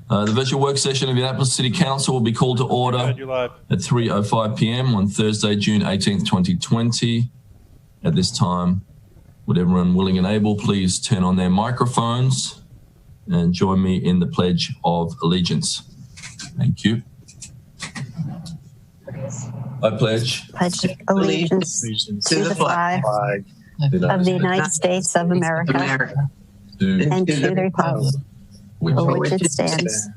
The virtual work session of the Annapolis City Council will be called to order at 3:05 p.m. on Thursday, June 18th, 2020. At this time, would everyone willing and able please turn on their microphones and join me in the Pledge of Allegiance. Thank you. I pledge allegiance to the flag of the United States of America and to the republic for which it stands,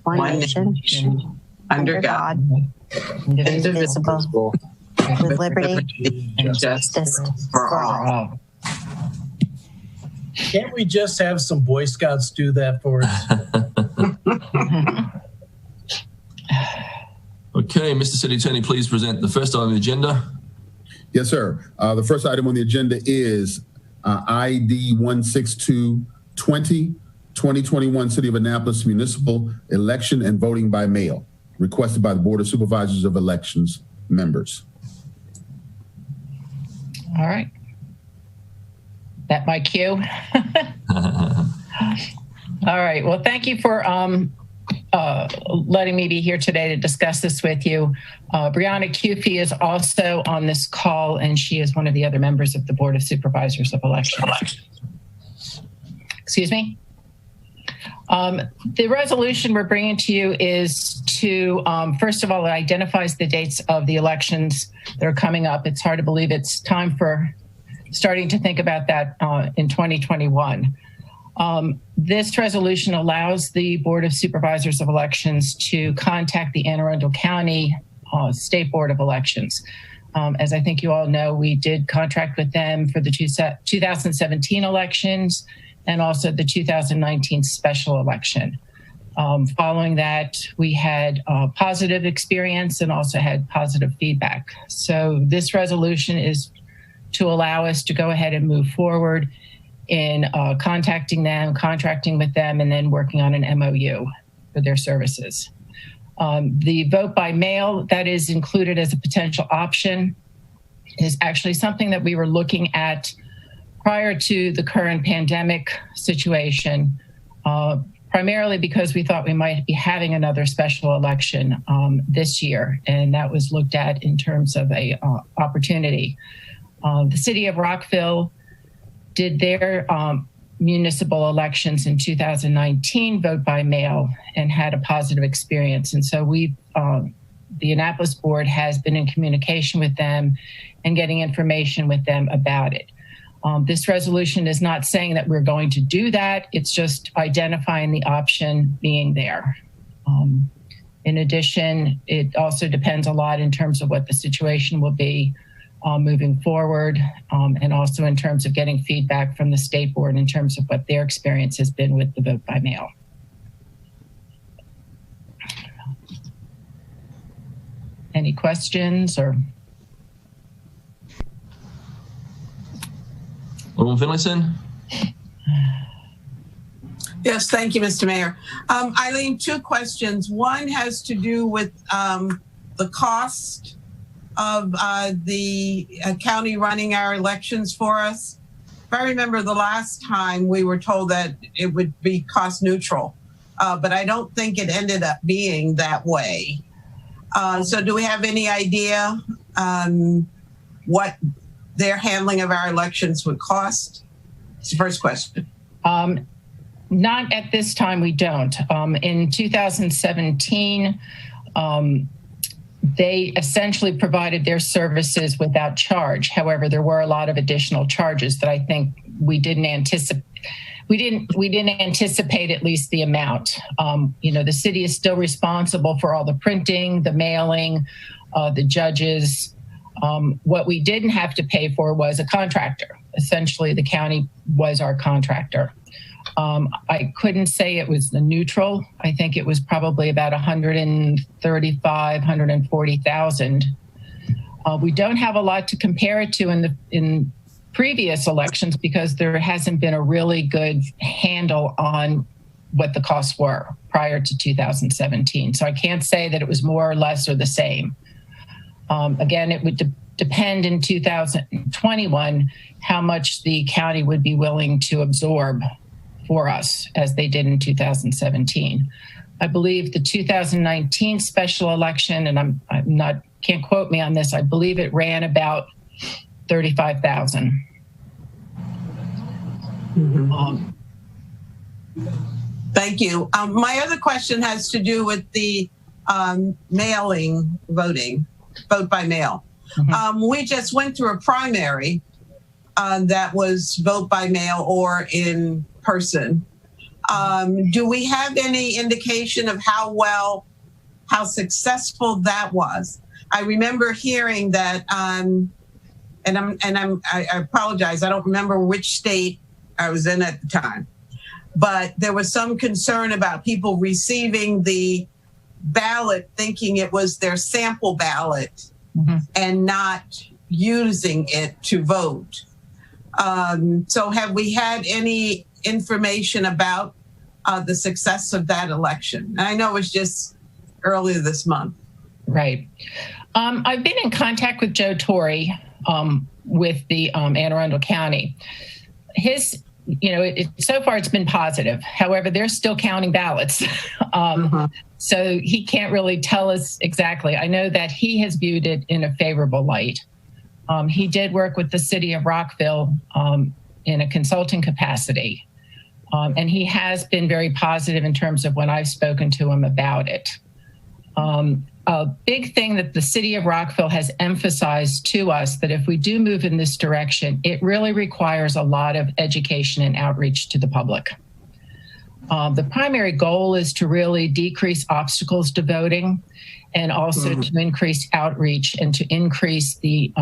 one nation, under God, indivisible, with liberty and justice for all. Can't we just have some Boy Scouts do that for us? Okay, Mr. City Attorney, please present the first item on the agenda. Yes, sir. The first item on the agenda is ID 16220, 2021 City of Annapolis Municipal Election and Voting by Mail, requested by the Board of Supervisors of Elections members. All right. That my cue? All right. Well, thank you for letting me be here today to discuss this with you. Brianna Cufey is also on this call, and she is one of the other members of the Board of Supervisors of Elections. Excuse me? The resolution we're bringing to you is to, first of all, it identifies the dates of the elections that are coming up. It's hard to believe it's time for starting to think about that in 2021. This resolution allows the Board of Supervisors of Elections to contact the Anne Arundel County State Board of Elections. As I think you all know, we did contract with them for the 2017 elections and also the 2019 special election. Following that, we had a positive experience and also had positive feedback. So this resolution is to allow us to go ahead and move forward in contacting them, contracting with them, and then working on an MOU for their services. The vote by mail that is included as a potential option is actually something that we were looking at prior to the current pandemic situation, primarily because we thought we might be having another special election this year, and that was looked at in terms of a opportunity. The city of Rockville did their municipal elections in 2019 vote by mail and had a positive experience. And so the Annapolis board has been in communication with them and getting information with them about it. This resolution is not saying that we're going to do that. It's just identifying the option being there. In addition, it also depends a lot in terms of what the situation will be moving forward, and also in terms of getting feedback from the state board in terms of what their experience has been with the vote by mail. Any questions or? Alderman Finlayson? Yes, thank you, Mr. Mayor. Eileen, two questions. One has to do with the cost of the county running our elections for us. If I remember the last time we were told that it would be cost neutral, but I don't think it ended up being that way. So do we have any idea what their handling of our elections would cost? It's the first question. Not at this time, we don't. In 2017, they essentially provided their services without charge. However, there were a lot of additional charges that I think we didn't anticipate. We didn't anticipate at least the amount. The city is still responsible for all the printing, the mailing, the judges. What we didn't have to pay for was a contractor. Essentially, the county was our contractor. I couldn't say it was the neutral. I think it was probably about $135,000, $140,000. We don't have a lot to compare it to in previous elections because there hasn't been a really good handle on what the costs were prior to 2017. So I can't say that it was more or less or the same. Again, it would depend in 2021 how much the county would be willing to absorb for us as they did in 2017. I believe the 2019 special election, and I'm not, can't quote me on this, I believe it ran about 35,000. Thank you. My other question has to do with the mailing voting, vote by mail. We just went through a primary that was vote by mail or in person. Do we have any indication of how successful that was? I remember hearing that, I apologize, I don't remember which state I was in at the time, but there was some concern about people receiving the ballot thinking it was their sample ballot and not using it to vote. So have we had any information about the success of that election? I know it's just earlier this month. Right. I've been in contact with Joe Torre with the Anne Arundel County. His, so far it's been positive. However, they're still counting ballots. So he can't really tell us exactly. I know that he has viewed it in a favorable light. He did work with the city of Rockville in a consulting capacity. And he has been very positive in terms of when I've spoken to him about it. A big thing that the city of Rockville has emphasized to us that if we do move in this direction, it really requires a lot of education and outreach to the public. The primary goal is to really decrease obstacles to voting and also to increase outreach and to increase the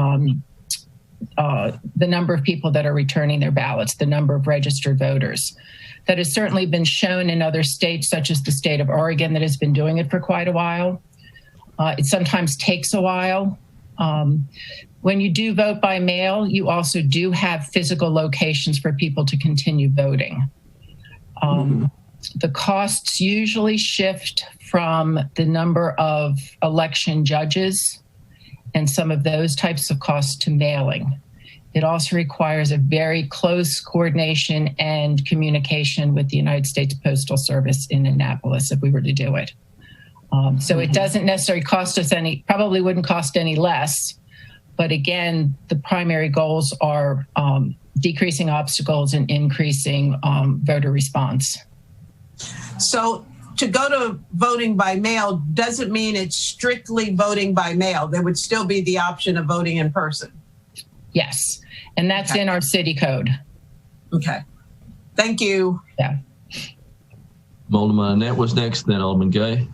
number of people that are returning their ballots, the number of registered voters. That has certainly been shown in other states, such as the state of Oregon, that has been doing it for quite a while. It sometimes takes a while. When you do vote by mail, you also do have physical locations for people to continue voting. The costs usually shift from the number of election judges and some of those types of costs to mailing. It also requires a very close coordination and communication with the United States Postal Service in Annapolis if we were to do it. So it doesn't necessarily cost us any, probably wouldn't cost any less. But again, the primary goals are decreasing obstacles and increasing voter response. So to go to voting by mail doesn't mean it's strictly voting by mail. There would still be the option of voting in person. Yes, and that's in our city code. Okay, thank you. Yeah. Alderman Annette was next, then Alderman Gay.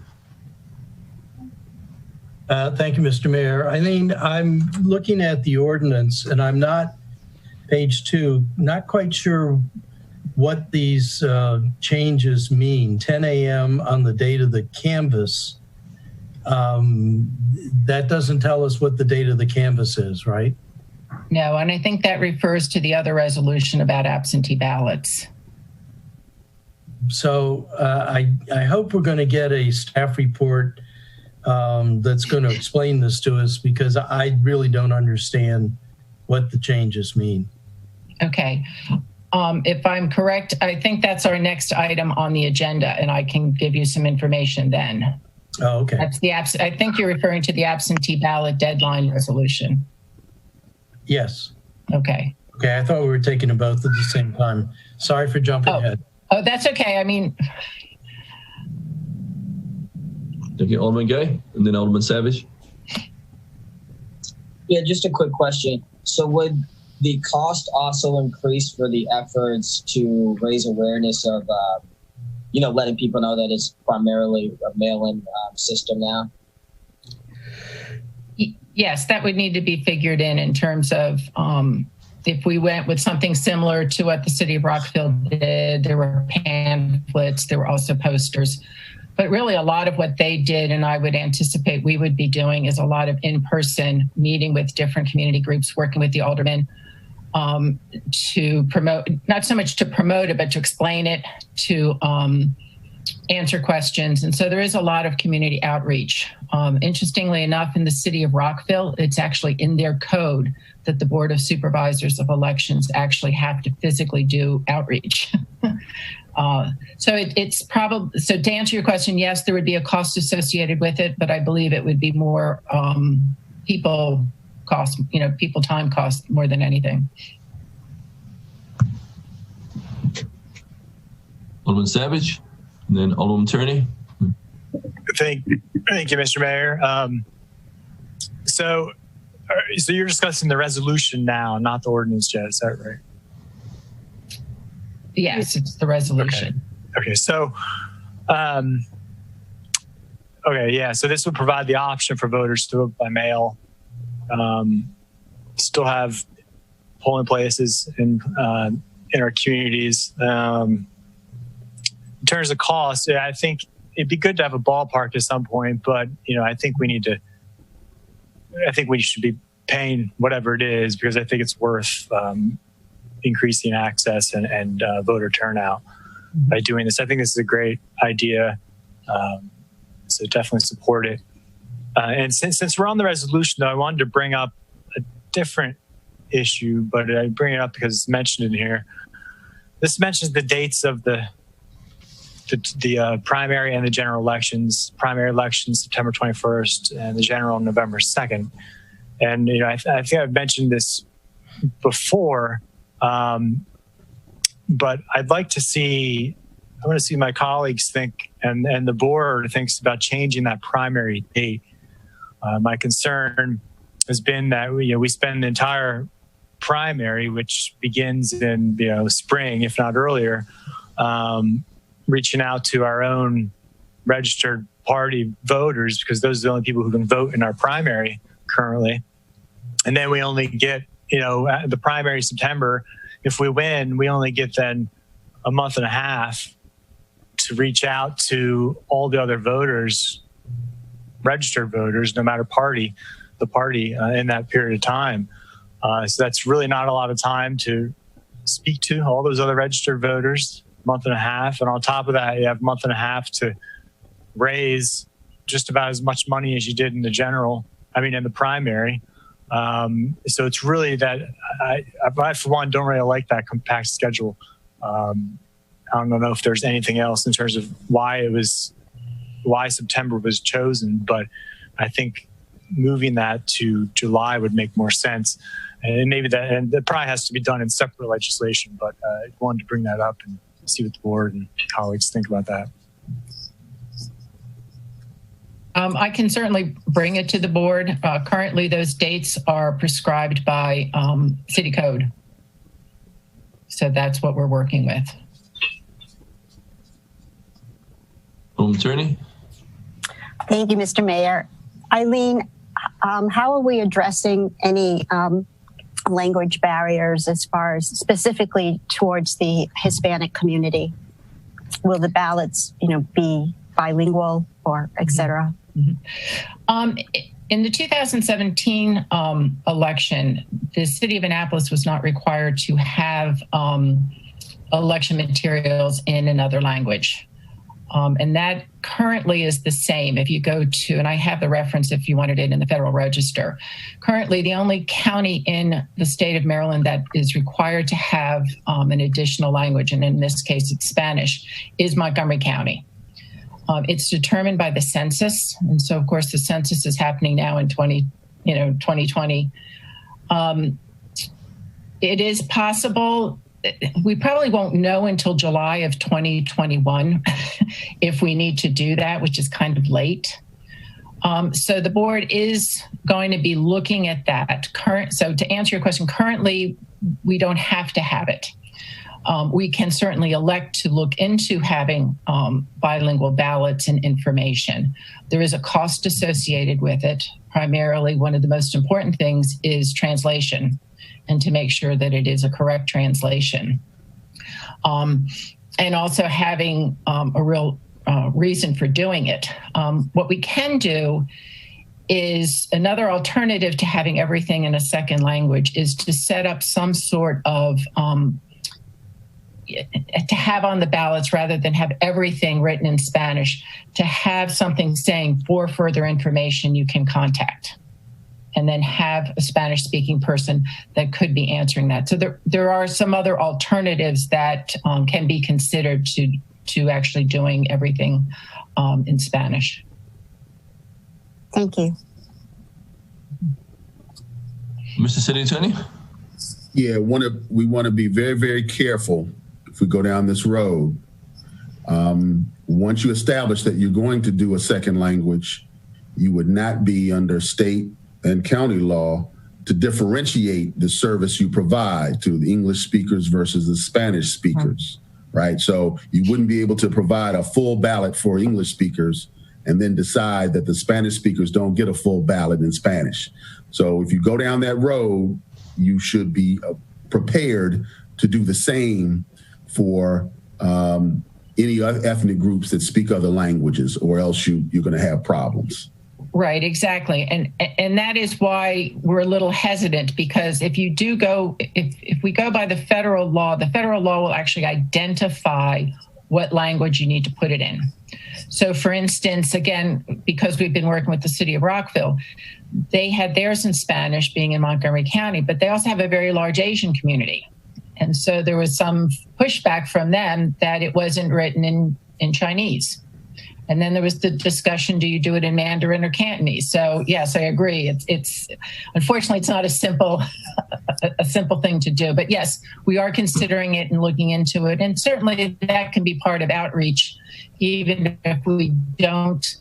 Thank you, Mr. Mayor. Eileen, I'm looking at the ordinance and I'm not, page 2, not quite sure what these changes mean. 10 a.m. on the date of the canvass. That doesn't tell us what the date of the canvass is, right? No, and I think that refers to the other resolution about absentee ballots. So I hope we're going to get a staff report that's going to explain this to us, because I really don't understand what the changes mean. Okay. If I'm correct, I think that's our next item on the agenda, and I can give you some information then. Oh, okay. That's the I think you're referring to the absentee ballot deadline resolution. Yes. Okay. Okay, I thought we were taking them both at the same time. Sorry for jumping ahead. Oh, that's okay. I mean, Thank you, Alderman Gay, and then Alderman Savage. Yeah, just a quick question. So would the cost also increase for the efforts to raise awareness of, letting people know that it's primarily a mail-in system now? Yes, that would need to be figured in terms of if we went with something similar to what the city of Rockville did. There were pamphlets, there were also posters. But really a lot of what they did, and I would anticipate we would be doing, is a lot of in-person meeting with different community groups, working with the aldermen to promote, not so much to promote it, but to explain it, to answer questions. And so there is a lot of community outreach. Interestingly enough, in the city of Rockville, it's actually in their code that the Board of Supervisors of Elections actually have to physically do outreach. So it's probably, so to answer your question, yes, there would be a cost associated with it, but I believe it would be more people cost, people time cost more than anything. Alderman Savage, and then Alderman Tierney. Thank you, Mr. Mayor. So you're discussing the resolution now, not the ordinance yet, is that right? Yes, it's the resolution. Okay. So, so this would provide the option for voters to vote by mail. Still have polling places in our communities. In terms of cost, I think it'd be good to have a ballpark at some point, but I think we should be paying whatever it is, because I think it's worth increasing access and voter turnout by doing this. I think this is a great idea, so definitely support it. And since we're on the resolution, though, I wanted to bring up a different issue, but I bring it up because it's mentioned in here. This mentions the dates of the primary and the general elections. Primary elections September 21st and the general November 2nd. And I think I've mentioned this before, but I'd like to see. I want to see my colleagues think, and the board thinks about changing that primary date. My concern has been that we spend the entire primary, which begins in spring, if not earlier, reaching out to our own registered party voters, because those are the only people who can vote in our primary currently. And then we only get, the primary September. If we win, we only get then a month and a half to reach out to all the other voters, registered voters, no matter the party in that period of time. So that's really not a lot of time to speak to all those other registered voters, month and a half. And on top of that, you have a month and a half to raise just about as much money as you did in the primary. So it's really that I, for one, don't really like that compact schedule. I don't know if there's anything else in terms of why September was chosen, but I think moving that to July would make more sense. And maybe that probably has to be done in separate legislation, but I wanted to bring that up and see what the board and colleagues think about that. I can certainly bring it to the board. Currently, those dates are prescribed by city code. So that's what we're working with. Attorney. Thank you, Mr. Mayor. Eileen, how are we addressing any language barriers as far as specifically towards the Hispanic community? Will the ballots, be bilingual or et cetera? Mm-hmm. In the 2017 election, the city of Annapolis was not required to have election materials in another language. And that currently is the same. If you go to, and I have the reference if you wanted it in the Federal Register, currently the only county in the state of Maryland that is required to have an additional language, and in this case it's Spanish, is Montgomery County. It's determined by the census. And so of course the census is happening now in 2020. It is possible. We probably won't know until July of 2021 if we need to do that, which is kind of late. So the board is going to be looking at that. So to answer your question, currently we don't have to have it. We can certainly elect to look into having bilingual ballots and information. There is a cost associated with it. Primarily, one of the most important things is translation, and to make sure that it is a correct translation. And also having a real reason for doing it. What we can do is another alternative to having everything in a second language is to set up some sort of, to have on the ballots rather than have everything written in Spanish, to have something saying for further information you can contact. and then have a Spanish-speaking person that could be answering that. So there are some other alternatives that can be considered to actually doing everything in Spanish. Thank you. Mr. City Attorney? Yeah, we want to be very, very careful if we go down this road. Once you establish that you're going to do a second language, you would not be under state and county law to differentiate the service you provide to the English speakers versus the Spanish speakers, right? So you wouldn't be able to provide a full ballot for English speakers and then decide that the Spanish speakers don't get a full ballot in Spanish. So if you go down that road, you should be prepared to do the same for any other ethnic groups that speak other languages, or else you're going to have problems. Right, exactly. And that is why we're a little hesitant, because if you do go, if we go by the federal law will actually identify what language you need to put it in. So for instance, again, because we've been working with the city of Rockville, they had theirs in Spanish being in Montgomery County, but they also have a very large Asian community. And so there was some pushback from them that it wasn't written in Chinese. And then there was the discussion, do you do it in Mandarin or Cantonese? So yes, I agree. It's unfortunately, it's not a simple thing to do. But yes, we are considering it and looking into it. And certainly that can be part of outreach. Even if we don't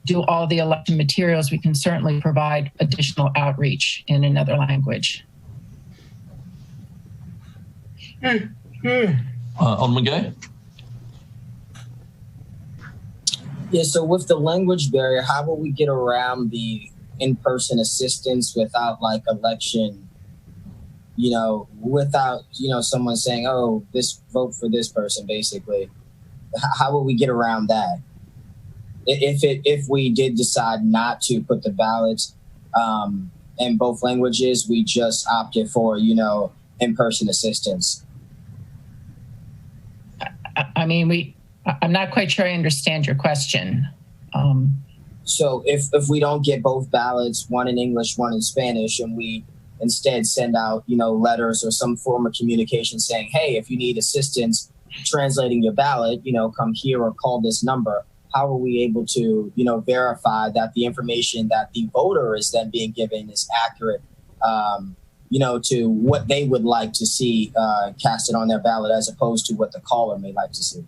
do all the election materials, we can certainly provide additional outreach in another language. Alderman Gay? Yeah, so with the language barrier, how will we get around the in-person assistance without like election, without, someone saying, oh, this vote for this person, basically. How will we get around that? If we did decide not to put the ballots in both languages, we just opted for, in-person assistance. I mean, I'm not quite sure I understand your question. So if we don't get both ballots, one in English, one in Spanish, and we instead send out, letters or some form of communication saying, hey, if you need assistance translating your ballot, come here or call this number. How are we able to, verify that the information that the voter is then being given is accurate, to what they would like to see casted on their ballot as opposed to what the caller may like to see?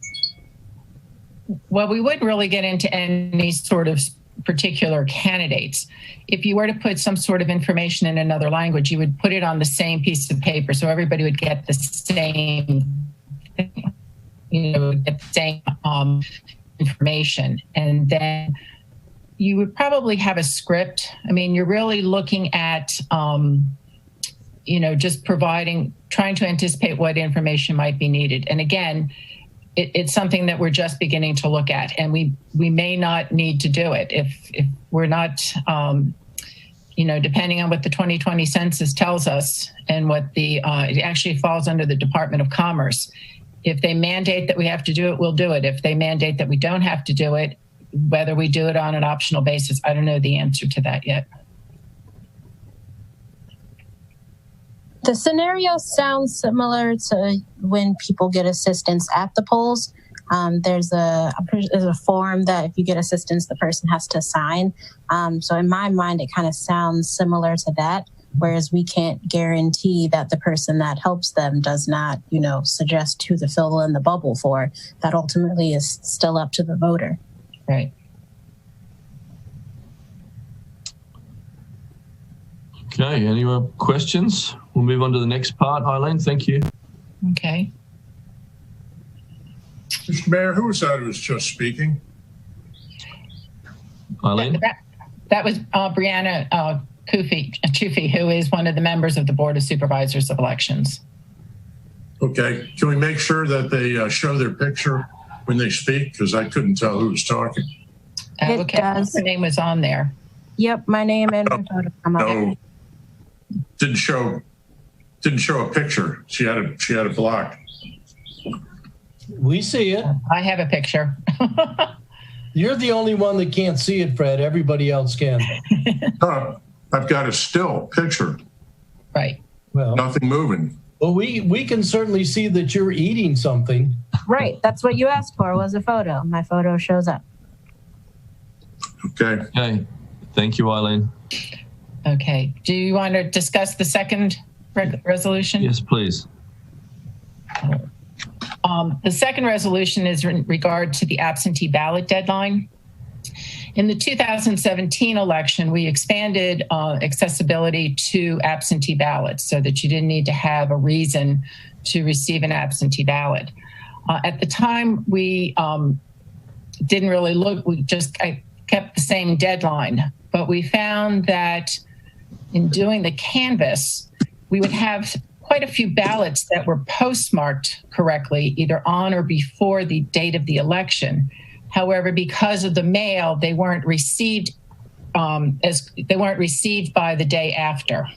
Well, we wouldn't really get into any sort of particular candidates. If you were to put some sort of information in another language, you would put it on the same piece of paper, so everybody would get the same thing, get the same information. And then you would probably have a script. I mean, you're really looking at, just trying to anticipate what information might be needed. And again, it's something that we're just beginning to look at, and we may not need to do it if we're not, depending on what the 2020 census tells us and what it actually falls under the Department of Commerce. If they mandate that we have to do it, we'll do it. If they mandate that we don't have to do it, whether we do it on an optional basis, I don't know the answer to that yet. The scenario sounds similar to when people get assistance at the polls. There's a form that if you get assistance, the person has to sign. So in my mind, it kind of sounds similar to that, whereas we can't guarantee that the person that helps them does not, suggest who to fill in the bubble for. That ultimately is still up to the voter. Right. Okay, any more questions? We'll move on to the next part. Eileen, thank you. Okay. Mr. Mayor, who was that who was just speaking? Eileen? That was Brianna Chufi, who is one of the members of the Board of Supervisors of Elections. Okay. Can we make sure that they show their picture when they speak? Because I couldn't tell who was talking. It does. Her name was on there. Yep, my name and my photo come up. No, didn't show a picture. She had it blocked. We see it. I have a picture. You're the only one that can't see it, Fred. Everybody else can. I've got a still picture. Right. Well, nothing moving. Well, we can certainly see that you're eating something. Right. That's what you asked for, was a photo. My photo shows up. Okay. Okay. Thank you, Eileen. Okay. Do you want to discuss the second resolution? Yes, please. The second resolution is in regard to the absentee ballot deadline. In the 2017 election, we expanded accessibility to absentee ballots so that you didn't need to have a reason to receive an absentee ballot. At the time, we didn't really look, I kept the same deadline, but we found that in doing the canvass, we would have quite a few ballots that were postmarked correctly, either on or before the date of the election. However, because of the mail, they weren't received by the day after.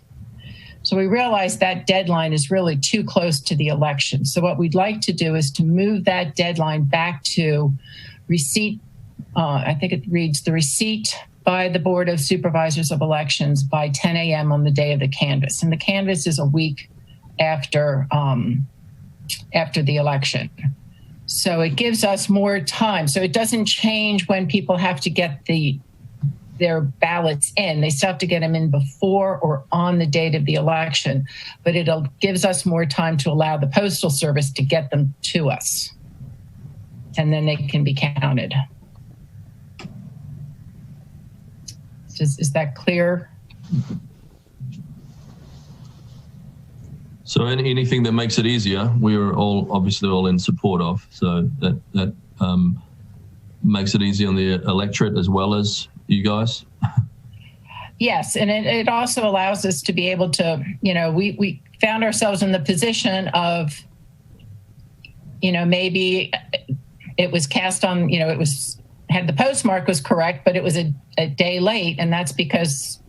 So we realized that deadline is really too close to the election. So what we'd like to do is to move that deadline back to receipt. I think it reads the receipt by the Board of Supervisors of Elections by 10 a.m. on the day of the canvass. And the canvass is a week after the election. So it gives us more time. So it doesn't change when people have to get their ballots in. They still have to get them in before or on the date of the election, but it gives us more time to allow the Postal Service to get them to us. And then they can be counted. Is that clear? So anything that makes it easier, we are obviously all in support of. So that makes it easy on the electorate as well as you guys. Yes, and it also allows us to be able to, we found ourselves in the position of, maybe it was cast on, had the postmark was correct, but it was a day late, and that's because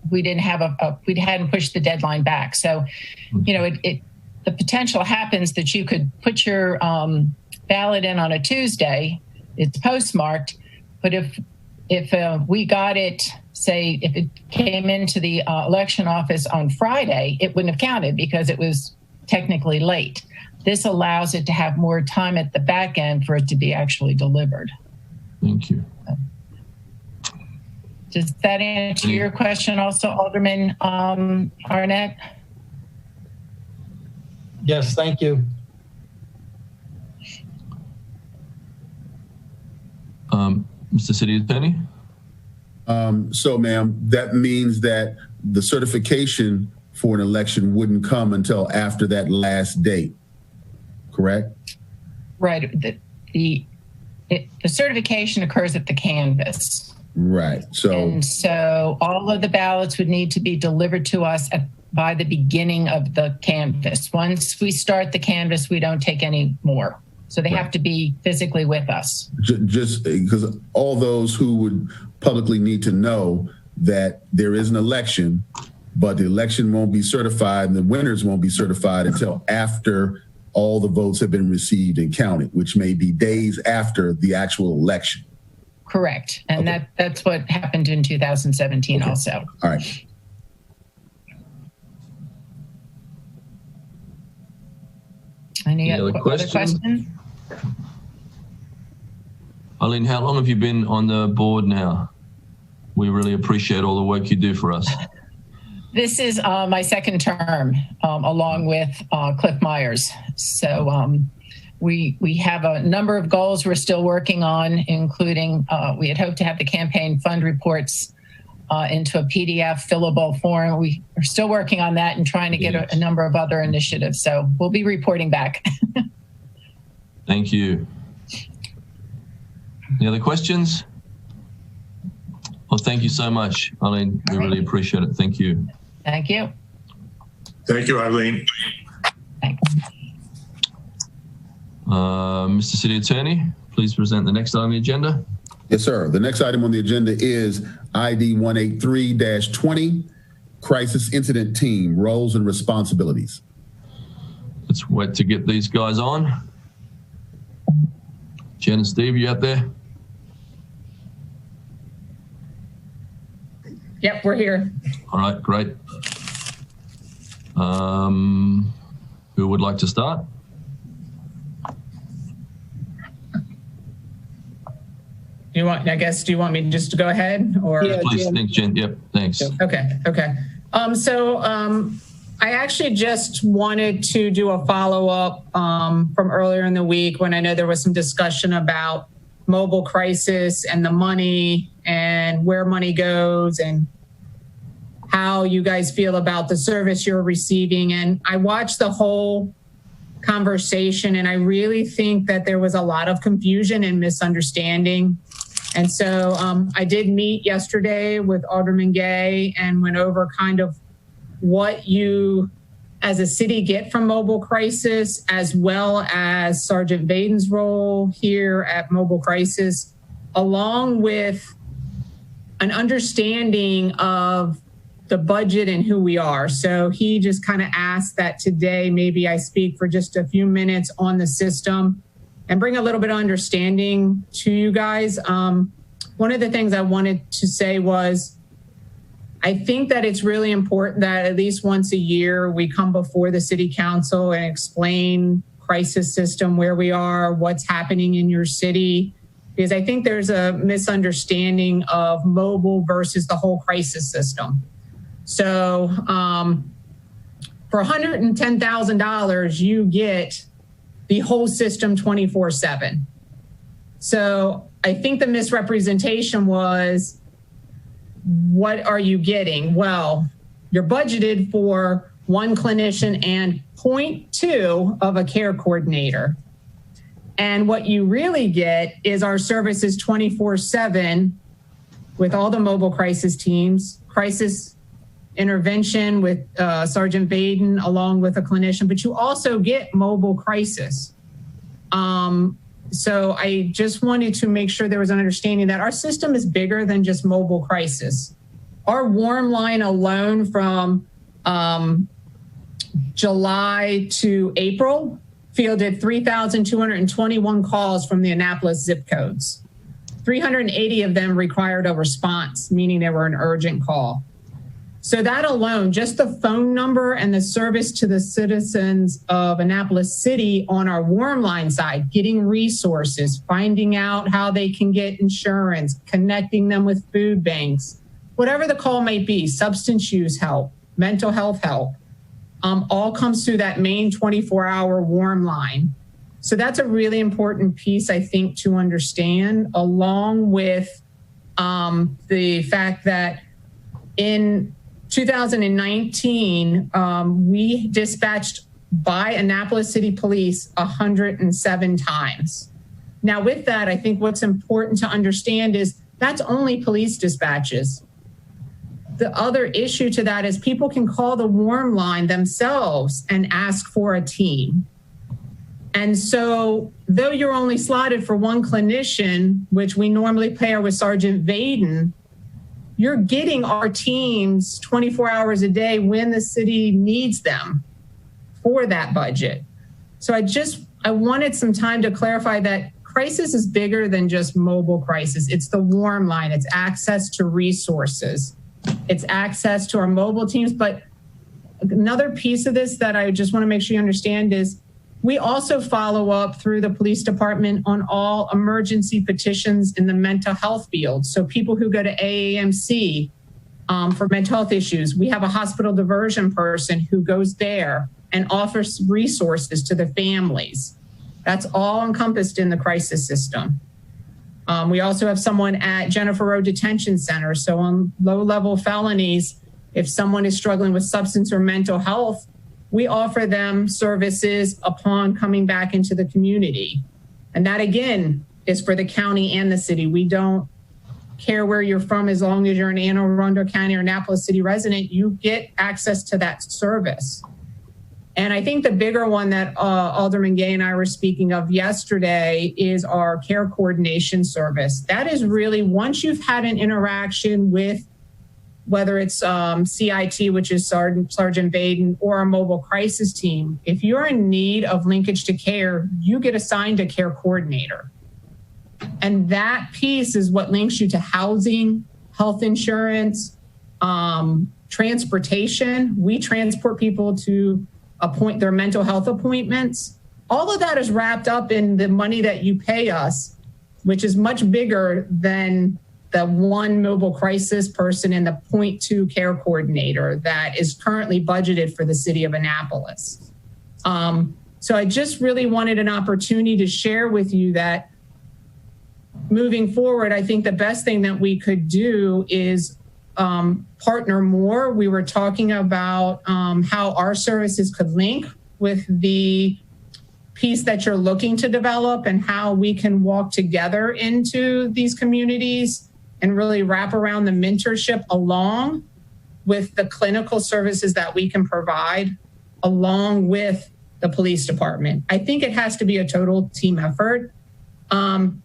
we didn't have we hadn't pushed the deadline back. So, the potential happens that you could put your ballot in on a Tuesday, it's postmarked, but if we got it, say, if it came into the election office on Friday, it wouldn't have counted because it was technically late. This allows it to have more time at the back end for it to be actually delivered. Thank you. Does that answer your question also, Alderman Arnett? Yes, thank you. Mr. City Attorney? So, ma'am, that means that the certification for an election wouldn't come until after that last date, correct? Right. The certification occurs at the canvass. Right. So all of the ballots would need to be delivered to us by the beginning of the canvass. Once we start the canvass, we don't take any more. So they have to be physically with us. Just because all those who would publicly need to know that there is an election, but the election won't be certified and the winners won't be certified until after all the votes have been received and counted, which may be days after the actual election. Correct. And that's what happened in 2017 also. All right. Any other questions? Eileen, how long have you been on the board now? We really appreciate all the work you do for us. This is my second term, along with Cliff Myers. So we have a number of goals we're still working on, including we had hoped to have the campaign fund reports into a PDF fillable form. We are still working on that and trying to get a number of other initiatives. So we'll be reporting back. Thank you. Any other questions? Well, thank you so much, Eileen. We really appreciate it. Thank you. Thank you. Thank you, Eileen. Thanks. Mr. City Attorney, please present the next item on the agenda. Yes, sir. The next item on the agenda is ID 183-20, Crisis Incident Team, Roles and Responsibilities. Let's wait to get these guys on. Jen and Steve, you out there? Yep, we're here. All right, great. Who would like to start? Do you want me just to go ahead or? Yeah, please, thanks, Jen. Yep, thanks. Okay. I actually just wanted to do a follow-up from earlier in the week when I know there was some discussion about mobile crisis and the money and where money goes and how you guys feel about the service you're receiving. And I watched the whole conversation and I really think that there was a lot of confusion and misunderstanding. And so I did meet yesterday with Alderman Gay and went over kind of what you as a city get from mobile crisis, as well as Sergeant Vaden's role here at mobile crisis, along with an understanding of the budget and who we are. So he just kind of asked that today, maybe I speak for just a few minutes on the system and bring a little bit of understanding to you guys. One of the things I wanted to say was, I think that it's really important that at least once a year we come before the city council and explain crisis system, where we are, what's happening in your city, because I think there's a misunderstanding of mobile versus the whole crisis system. So for $110,000, you get the whole system 24/7. So I think the misrepresentation was, what are you getting? Well, you're budgeted for one clinician and 0.2 of a care coordinator. And what you really get is our services 24/7 with all the mobile crisis teams, crisis intervention with Sergeant Vaden along with a clinician, but you also get mobile crisis. So I just wanted to make sure there was an understanding that our system is bigger than just mobile crisis. Our warm line alone from July to April fielded 3,221 calls from the Annapolis zip codes. 380 of them required a response, meaning they were an urgent call. So that alone, just the phone number and the service to the citizens of Annapolis City on our warm line side, getting resources, finding out how they can get insurance, connecting them with food banks, whatever the call might be, substance use help, mental health help, all comes through that main 24-hour warm line. So that's a really important piece, I think, to understand, along with the fact that in 2019, we dispatched by Annapolis City Police 107 times. Now, with that, I think what's important to understand is that's only police dispatches. The other issue to that is people can call the warm line themselves and ask for a team. And so though you're only slotted for one clinician, which we normally pair with Sergeant Vaden, you're getting our teams 24 hours a day when the city needs them for that budget. So I wanted some time to clarify that crisis is bigger than just mobile crisis. It's the warm line. It's access to resources. It's access to our mobile teams. But another piece of this that I just want to make sure you understand is we also follow up through the police department on all emergency petitions in the mental health field. So people who go to AAMC for mental health issues, we have a hospital diversion person who goes there and offers resources to the families. That's all encompassed in the crisis system. We also have someone at Jennifer Road Detention Center. So on low-level felonies, if someone is struggling with substance or mental health, we offer them services upon coming back into the community. And that, again, is for the county and the city. We don't care where you're from as long as you're an Anne Arundel County or Annapolis City resident, you get access to that service. And I think the bigger one that Alderman Gay and I were speaking of yesterday is our care coordination service. That is really, once you've had an interaction with whether it's CIT, which is Sergeant Vaden, or a mobile crisis team, if you're in need of linkage to care, you get assigned a care coordinator. And that piece is what links you to housing, health insurance, transportation. We transport people to their mental health appointments. All of that is wrapped up in the money that you pay us, which is much bigger than the one mobile crisis person and the 0.2 care coordinator that is currently budgeted for the city of Annapolis. So I just really wanted an opportunity to share with you that moving forward, I think the best thing that we could do is partner more. We were talking about how our services could link with the piece that you're looking to develop and how we can walk together into these communities and really wrap around the mentorship along with the clinical services that we can provide along with the police department. I think it has to be a total team effort. And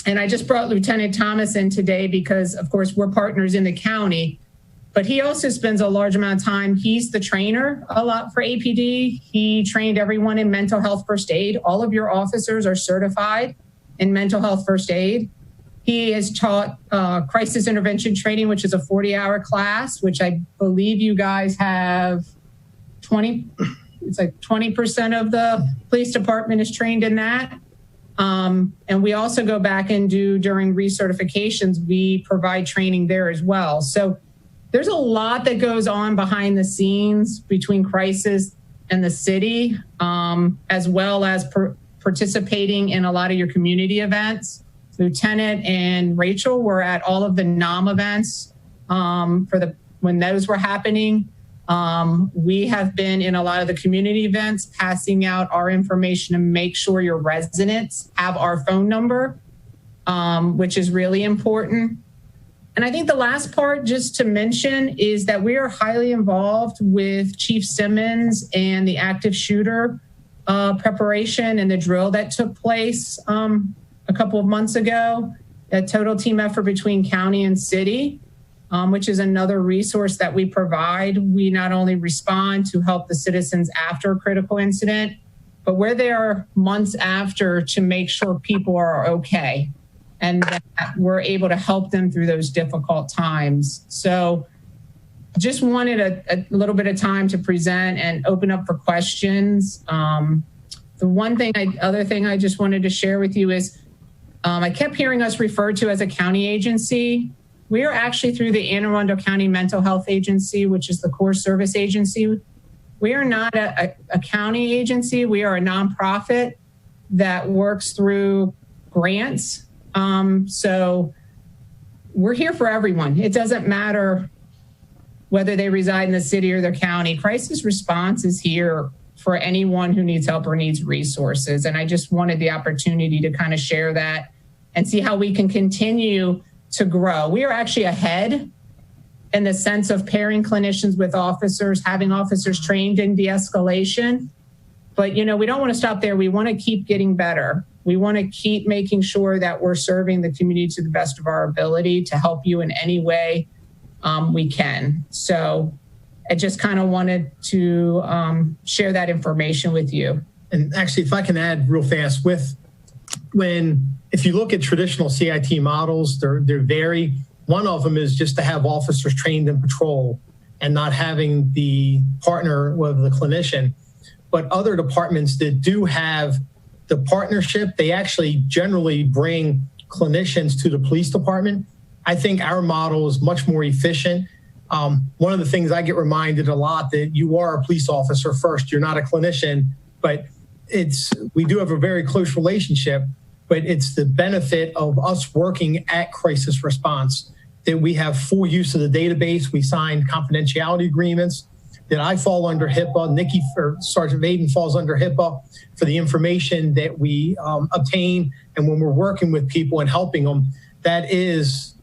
I just brought Lieutenant Thomas in today because, of course, we're partners in the county, but he also spends a large amount of time. He's the trainer a lot for APD. He trained everyone in mental health first aid. All of your officers are certified in mental health first aid. He has taught crisis intervention training, which is a 40-hour class, which I believe you guys have 20% of the police department is trained in that. And we also go back and do during recertifications, we provide training there as well. So there's a lot that goes on behind the scenes between crisis and the city, as well as participating in a lot of your community events. Lieutenant and Rachel were at all of the NOM events when those were happening. We have been in a lot of the community events, passing out our information to make sure your residents have our phone number, which is really important. And I think the last part just to mention is that we are highly involved with Chief Simmons and the active shooter preparation and the drill that took place a couple of months ago, a total team effort between county and city. Which is another resource that we provide. We not only respond to help the citizens after a critical incident, but we're there months after to make sure people are okay and that we're able to help them through those difficult times. So just wanted a little bit of time to present and open up for questions. The other thing I just wanted to share with you is I kept hearing us referred to as a county agency. We are actually through the Anne Arundel County Mental Health Agency, which is the core service agency. We are not a county agency. We are a nonprofit that works through grants. So we're here for everyone. It doesn't matter whether they reside in the city or the county. Crisis response is here for anyone who needs help or needs resources. And I just wanted the opportunity to kind of share that and see how we can continue to grow. We are actually ahead in the sense of pairing clinicians with officers, having officers trained in de-escalation. But, we don't want to stop there. We want to keep getting better. We want to keep making sure that we're serving the community to the best of our ability to help you in any way we can. So I just kind of wanted to share that information with you. And actually, if I can add real fast if you look at traditional CIT models, they vary. One of them is just to have officers trained in patrol and not having the partner with the clinician. But other departments that do have the partnership, they actually generally bring clinicians to the police department. I think our model is much more efficient. One of the things I get reminded a lot that you are a police officer first, you're not a clinician, but we do have a very close relationship. But it's the benefit of us working at crisis response that we have full use of the database. We signed confidentiality agreements that I fall under HIPAA. Nikki or Sergeant Vaden falls under HIPAA for the information that we obtain. And when we're working with people and helping them, that is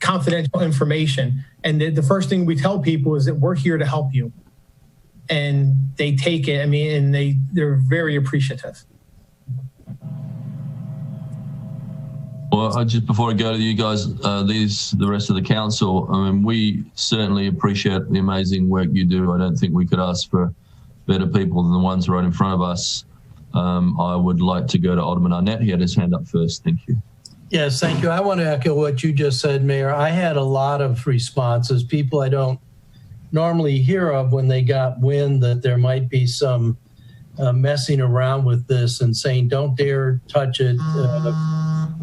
confidential information. And the first thing we tell people is that we're here to help you. And they take it, and they're very appreciative. Well, just before I go to you guys, the rest of the council, we certainly appreciate the amazing work you do. I don't think we could ask for better people than the ones right in front of us. I would like to go to Alderman Arnett. He had his hand up first. Thank you. Yes, thank you. I want to echo what you just said, Mayor. I had a lot of responses, people I don't normally hear of when they got wind that there might be some messing around with this and saying, don't dare touch it.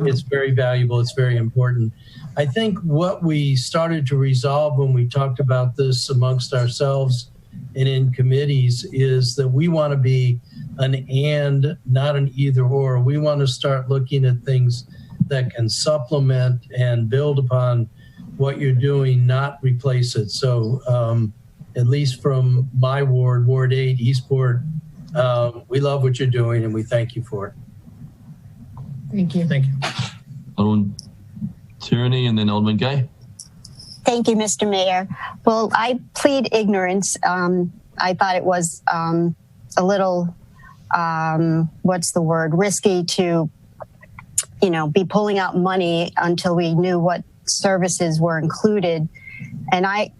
It's very valuable. It's very important. I think what we started to resolve when we talked about this amongst ourselves and in committees is that we want to be an and, not an either or. We want to start looking at things that can supplement and build upon what you're doing, not replace it. So at least from my ward, Ward 8, Eastport, we love what you're doing and we thank you for it. Thank you. Thank you. Alderman Tierney and then Alderman Gay. Thank you, Mr. Mayor. Well, I plead ignorance. I thought it was a little, risky to, be pulling out money until we knew what services were included. And I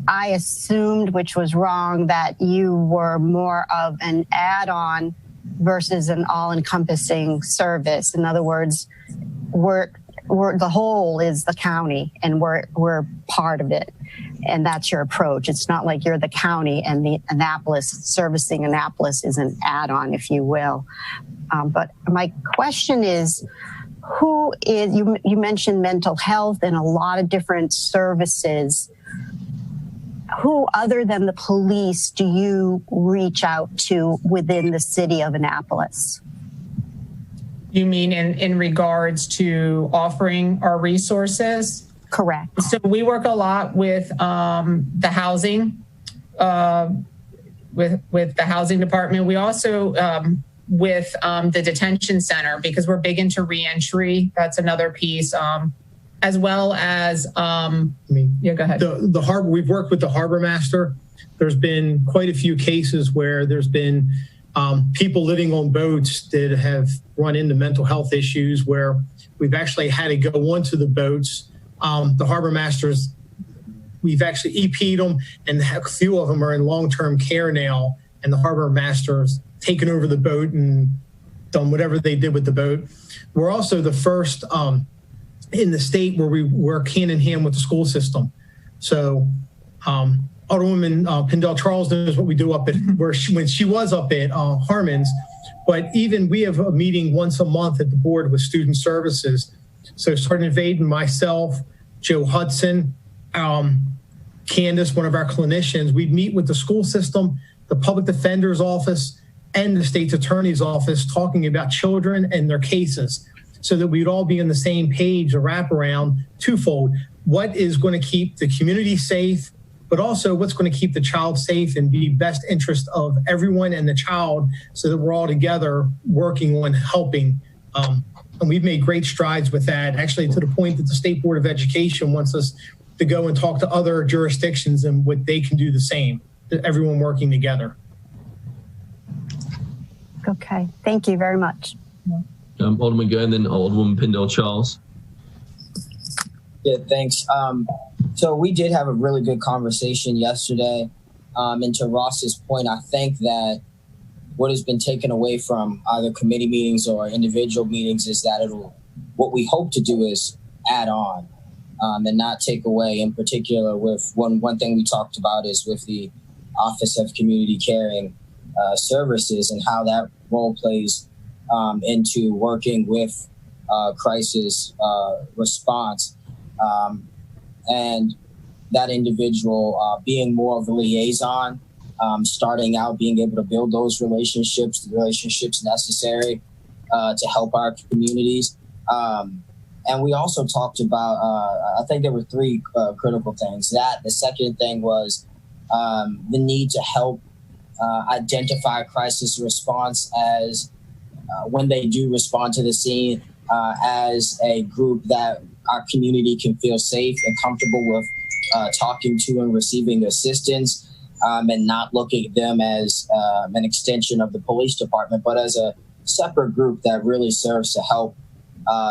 assumed, which was wrong, that you were more of an add-on versus an all-encompassing service. In other words, we're the whole is the county and we're part of it. And that's your approach. It's not like you're the county and the servicing Annapolis is an add-on, if you will. But my question is, you mentioned mental health and a lot of different services. Who other than the police do you reach out to within the city of Annapolis? You mean in regards to offering our resources? Correct. So we work a lot with the housing, with the housing department. We also with the detention center, because we're big into reentry. That's another piece. As well as, yeah, go ahead. The harbor, we've worked with the harbor master. There's been quite a few cases where there's been people living on boats that have run into mental health issues where we've actually had to go onto the boats. The harbor masters, we've actually EP'd them, and a few of them are in long-term care now, and the harbor master's taken over the boat and done whatever they did with the boat. We're also the first in the state where we work hand in hand with the school system. So Alderwoman Pindell Charles knows what we do up at when she was up at Harmon's, but even we have a meeting once a month at the board with student services. So Sergeant Vaden, myself, Joe Hudson, Candace, one of our clinicians, we meet with the school system, the public defender's office, and the state's attorney's office talking about children and their cases, so that we'd all be on the same page, a wraparound twofold. What is going to keep the community safe, but also what's going to keep the child safe and be best interest of everyone and the child, so that we're all together working on helping. And we've made great strides with that, actually to the point that the State Board of Education wants us to go and talk to other jurisdictions and what they can do the same, everyone working together. Okay, thank you very much. Alderman Gay and then Alderwoman Pindell Charles. Yeah, thanks. So we did have a really good conversation yesterday. And to Ross's point, I think that what has been taken away from either committee meetings or individual meetings is that what we hope to do is add on and not take away. In particular, with one thing we talked about is with the Office of Community Caring Services and how that role plays into working with crisis response, and that individual being more of a liaison, starting out, being able to build those relationships, the relationships necessary to help our communities. And we also talked about, I think there were three critical things. The second thing was the need to help identify crisis response as when they do respond to the scene as a group that our community can feel safe and comfortable with talking to and receiving assistance, and not looking at them as an extension of the police department, but as a separate group that really serves to help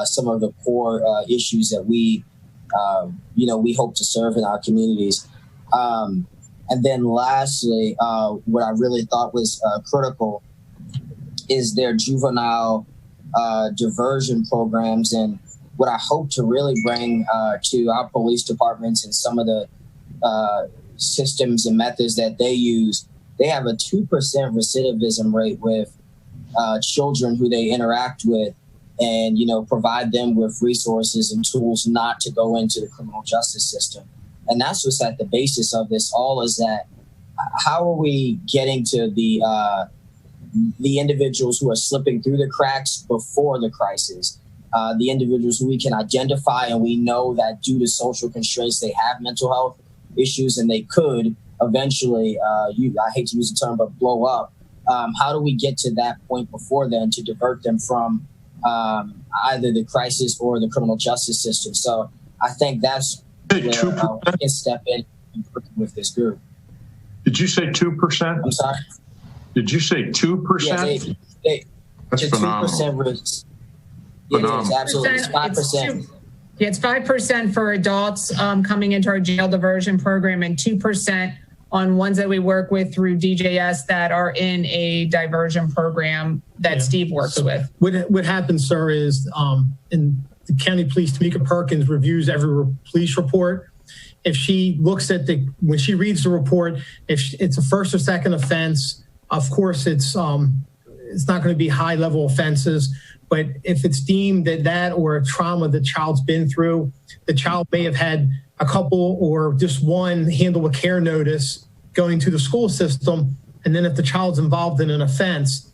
some of the core issues that we hope to serve in our communities. And then lastly, what I really thought was critical is their juvenile diversion programs. And what I hope to really bring to our police departments and some of the systems and methods that they use, they have a 2% recidivism rate with children who they interact with, and, you know, provide them with resources and tools not to go into the criminal justice system. And that's what's at the basis of this all, is that how are we getting to the individuals who are slipping through the cracks before the crisis, the individuals who we can identify and we know that due to social constraints, they have mental health issues and they could eventually, I hate to use the term, but blow up. How do we get to that point before then to divert them from either the crisis or the criminal justice system? So I think that's where we can step in and work with this group. Did you say 2%? I'm sorry? Did you say 2%? Yeah, that's phenomenal. 2% it's absolutely, it's 5%. It's 5% for adults coming into our jail diversion program, and 2% on ones that we work with through DJS that are in a diversion program that Steve works with. What happens, sir, is in the county police, Tamika Perkins reviews every police report. If she looks at when she reads the report, if it's a first or second offense, of course it's not going to be high level offenses. But if it's deemed that or a trauma the child's been through, the child may have had a couple or just one handle a care notice going to the school system. And then if the child's involved in an offense,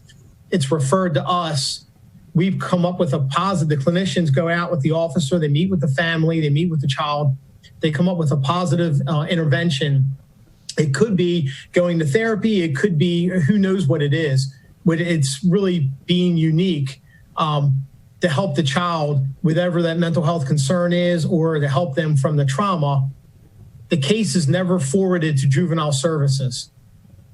it's referred to us. We've come up with a positive. The clinicians go out with the officer, they meet with the family, they meet with the child. They come up with a positive intervention. It could be going to therapy. It could be, who knows what it is, but it's really being unique to help the child, whatever that mental health concern is, or to help them from the trauma. The case is never forwarded to juvenile services.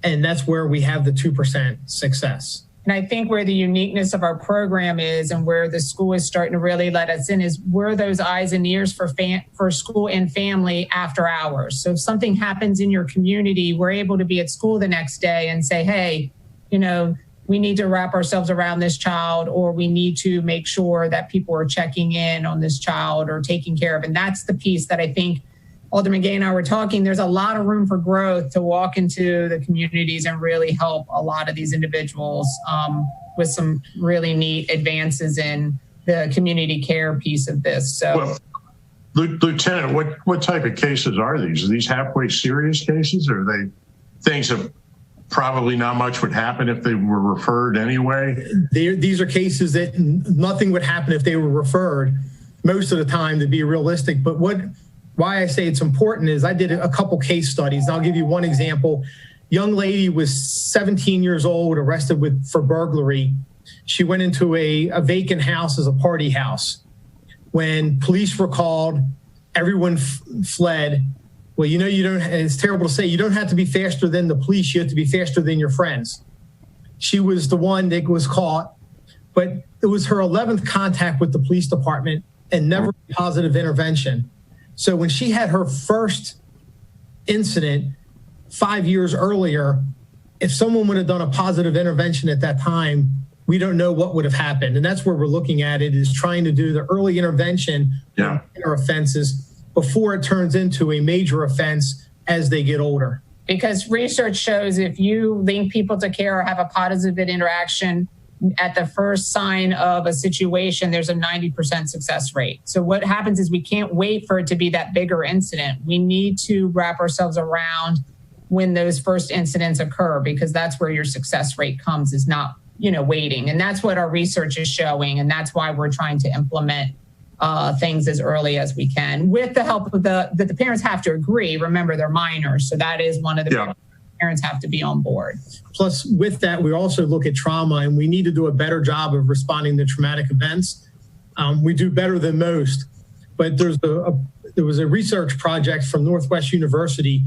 And that's where we have the 2% success. And I think where the uniqueness of our program is, and where the school is starting to really let us in, is we're those eyes and ears for school and family after hours. So if something happens in your community, we're able to be at school the next day and say, hey, you know, we need to wrap ourselves around this child, or we need to make sure that people are checking in on this child or taking care of. And that's the piece that I think Alderman Gay and I were talking. There's a lot of room for growth to walk into the communities and really help a lot of these individuals with some really neat advances in the community care piece of this. So, well, Lieutenant, what type of cases are these? Are these halfway serious cases, or are they things that probably not much would happen if they were referred anyway? These are cases that nothing would happen if they were referred most of the time, to be realistic. But why I say it's important is I did a couple case studies. I'll give you one example. Young lady was 17 years old, arrested for burglary. She went into a vacant house as a party house. When police were called, everyone fled. Well, you know, it's terrible to say, you don't have to be faster than the police. You have to be faster than your friends. She was the one that was caught, but it was her 11th contact with the police department and never positive intervention. So when she had her first incident 5 years earlier, if someone would have done a positive intervention at that time, we don't know what would have happened. And that's where we're looking at it, is trying to do the early intervention in offenses before it turns into a major offense as they get older. Because research shows if you link people to care or have a positive interaction at the first sign of a situation, there's a 90% success rate. So what happens is we can't wait for it to be that bigger incident. We need to wrap ourselves around when those first incidents occur, because that's where your success rate comes, is not, waiting. And that's what our research is showing. And that's why we're trying to implement things as early as we can, with the help of that the parents have to agree. Remember, they're minors. So that is one of the parents have to be on board. Plus, with that, we also look at trauma, and we need to do a better job of responding to traumatic events. We do better than most, but there was a research project from Northwest University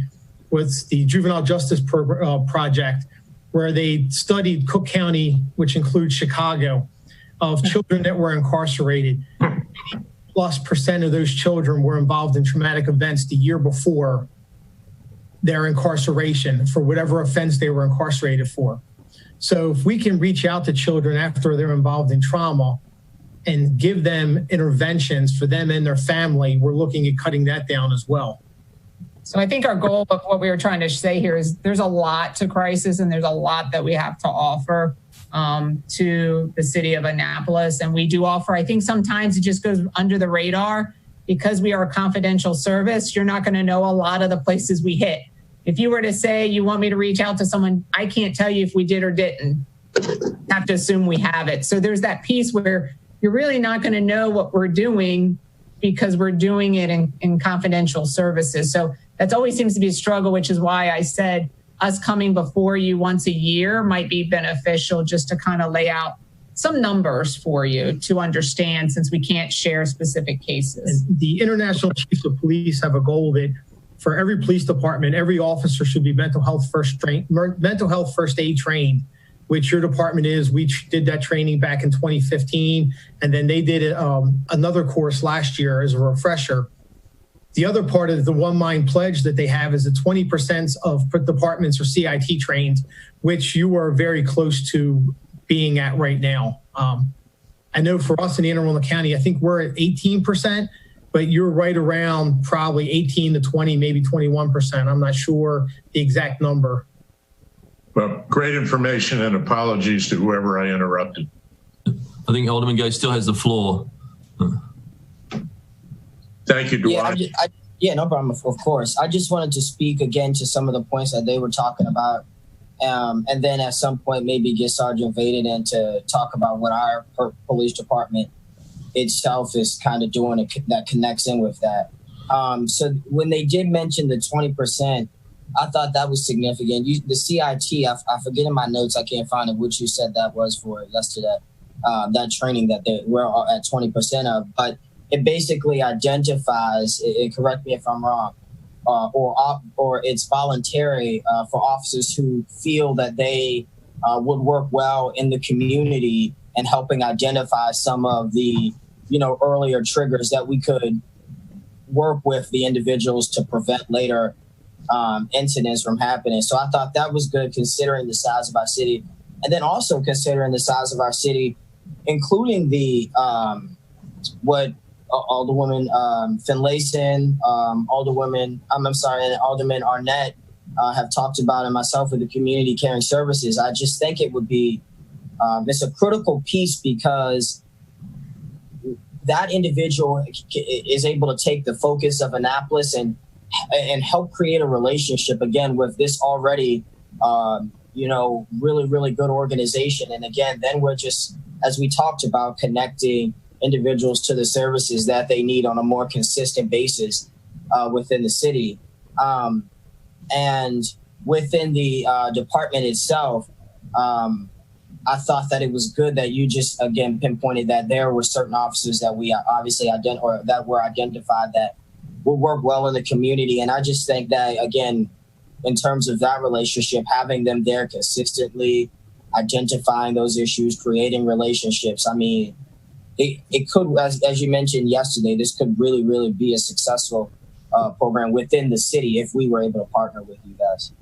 with the Juvenile Justice Project, where they studied Cook County, which includes Chicago, of children that were incarcerated. 80+% of those children were involved in traumatic events the year before their incarceration for whatever offense they were incarcerated for. So if we can reach out to children after they're involved in trauma and give them interventions for them and their family, we're looking at cutting that down as well. So I think our goal of what we were trying to say here is there's a lot to crisis and there's a lot that we have to offer to the city of Annapolis. And we do offer, I think sometimes it just goes under the radar because we are a confidential service. You're not going to know a lot of the places we hit. If you were to say you want me to reach out to someone, I can't tell you if we did or didn't. Have to assume we have it. So there's that piece where you're really not going to know what we're doing because we're doing it in confidential services. So that always seems to be a struggle, which is why I said us coming before you once a year might be beneficial just to kind of lay out some numbers for you to understand since we can't share specific cases. And the International Chiefs of Police have a goal that for every police department, every officer should be mental health first aid trained, which your department is. We did that training back in 2015, and then they did another course last year as a refresher. The other part of the One Mind Pledge that they have is that 20% of departments are CIT trained, which you are very close to being at right now. I know for us in Anne Arundel County, I think we're at 18%, but you're right around probably 18 to 20, maybe 21%. I'm not sure the exact number. Well, great information and apologies to whoever I interrupted. I think Alderman Gay still has the floor. Thank you, Dwight. Yeah, no problem, of course. I just wanted to speak again to some of the points that they were talking about. And then at some point, maybe get Sergeant Vaden in to talk about what our police department itself is kind of doing that connects in with that. So when they did mention the 20%, I thought that was significant. The CIT, I forget in my notes, I can't find it, which you said that was for yesterday, that training that they were at 20% of. But it basically identifies, correct me if I'm wrong, or it's voluntary for officers who feel that they would work well in the community and helping identify some of the earlier triggers that we could work with the individuals to prevent later incidents from happening. So I thought that was good considering the size of our city, and then also considering the size of our city, including the what Alderwoman Finlayson, Alderman Arnett have talked about, and myself with the community caring services. I just think it would be it's a critical piece because that individual is able to take the focus of Annapolis and help create a relationship again with this already, really, really good organization. And again, then we're just, as we talked about, connecting individuals to the services that they need on a more consistent basis within the city. And within the department itself, I thought that it was good that you just, again, pinpointed that there were certain officers that we obviously that were identified that will work well in the community. And I just think that, again, in terms of that relationship, having them there consistently, identifying those issues, creating relationships. I mean, it could, as you mentioned yesterday, this could really, really be a successful program within the city if we were able to partner with you guys.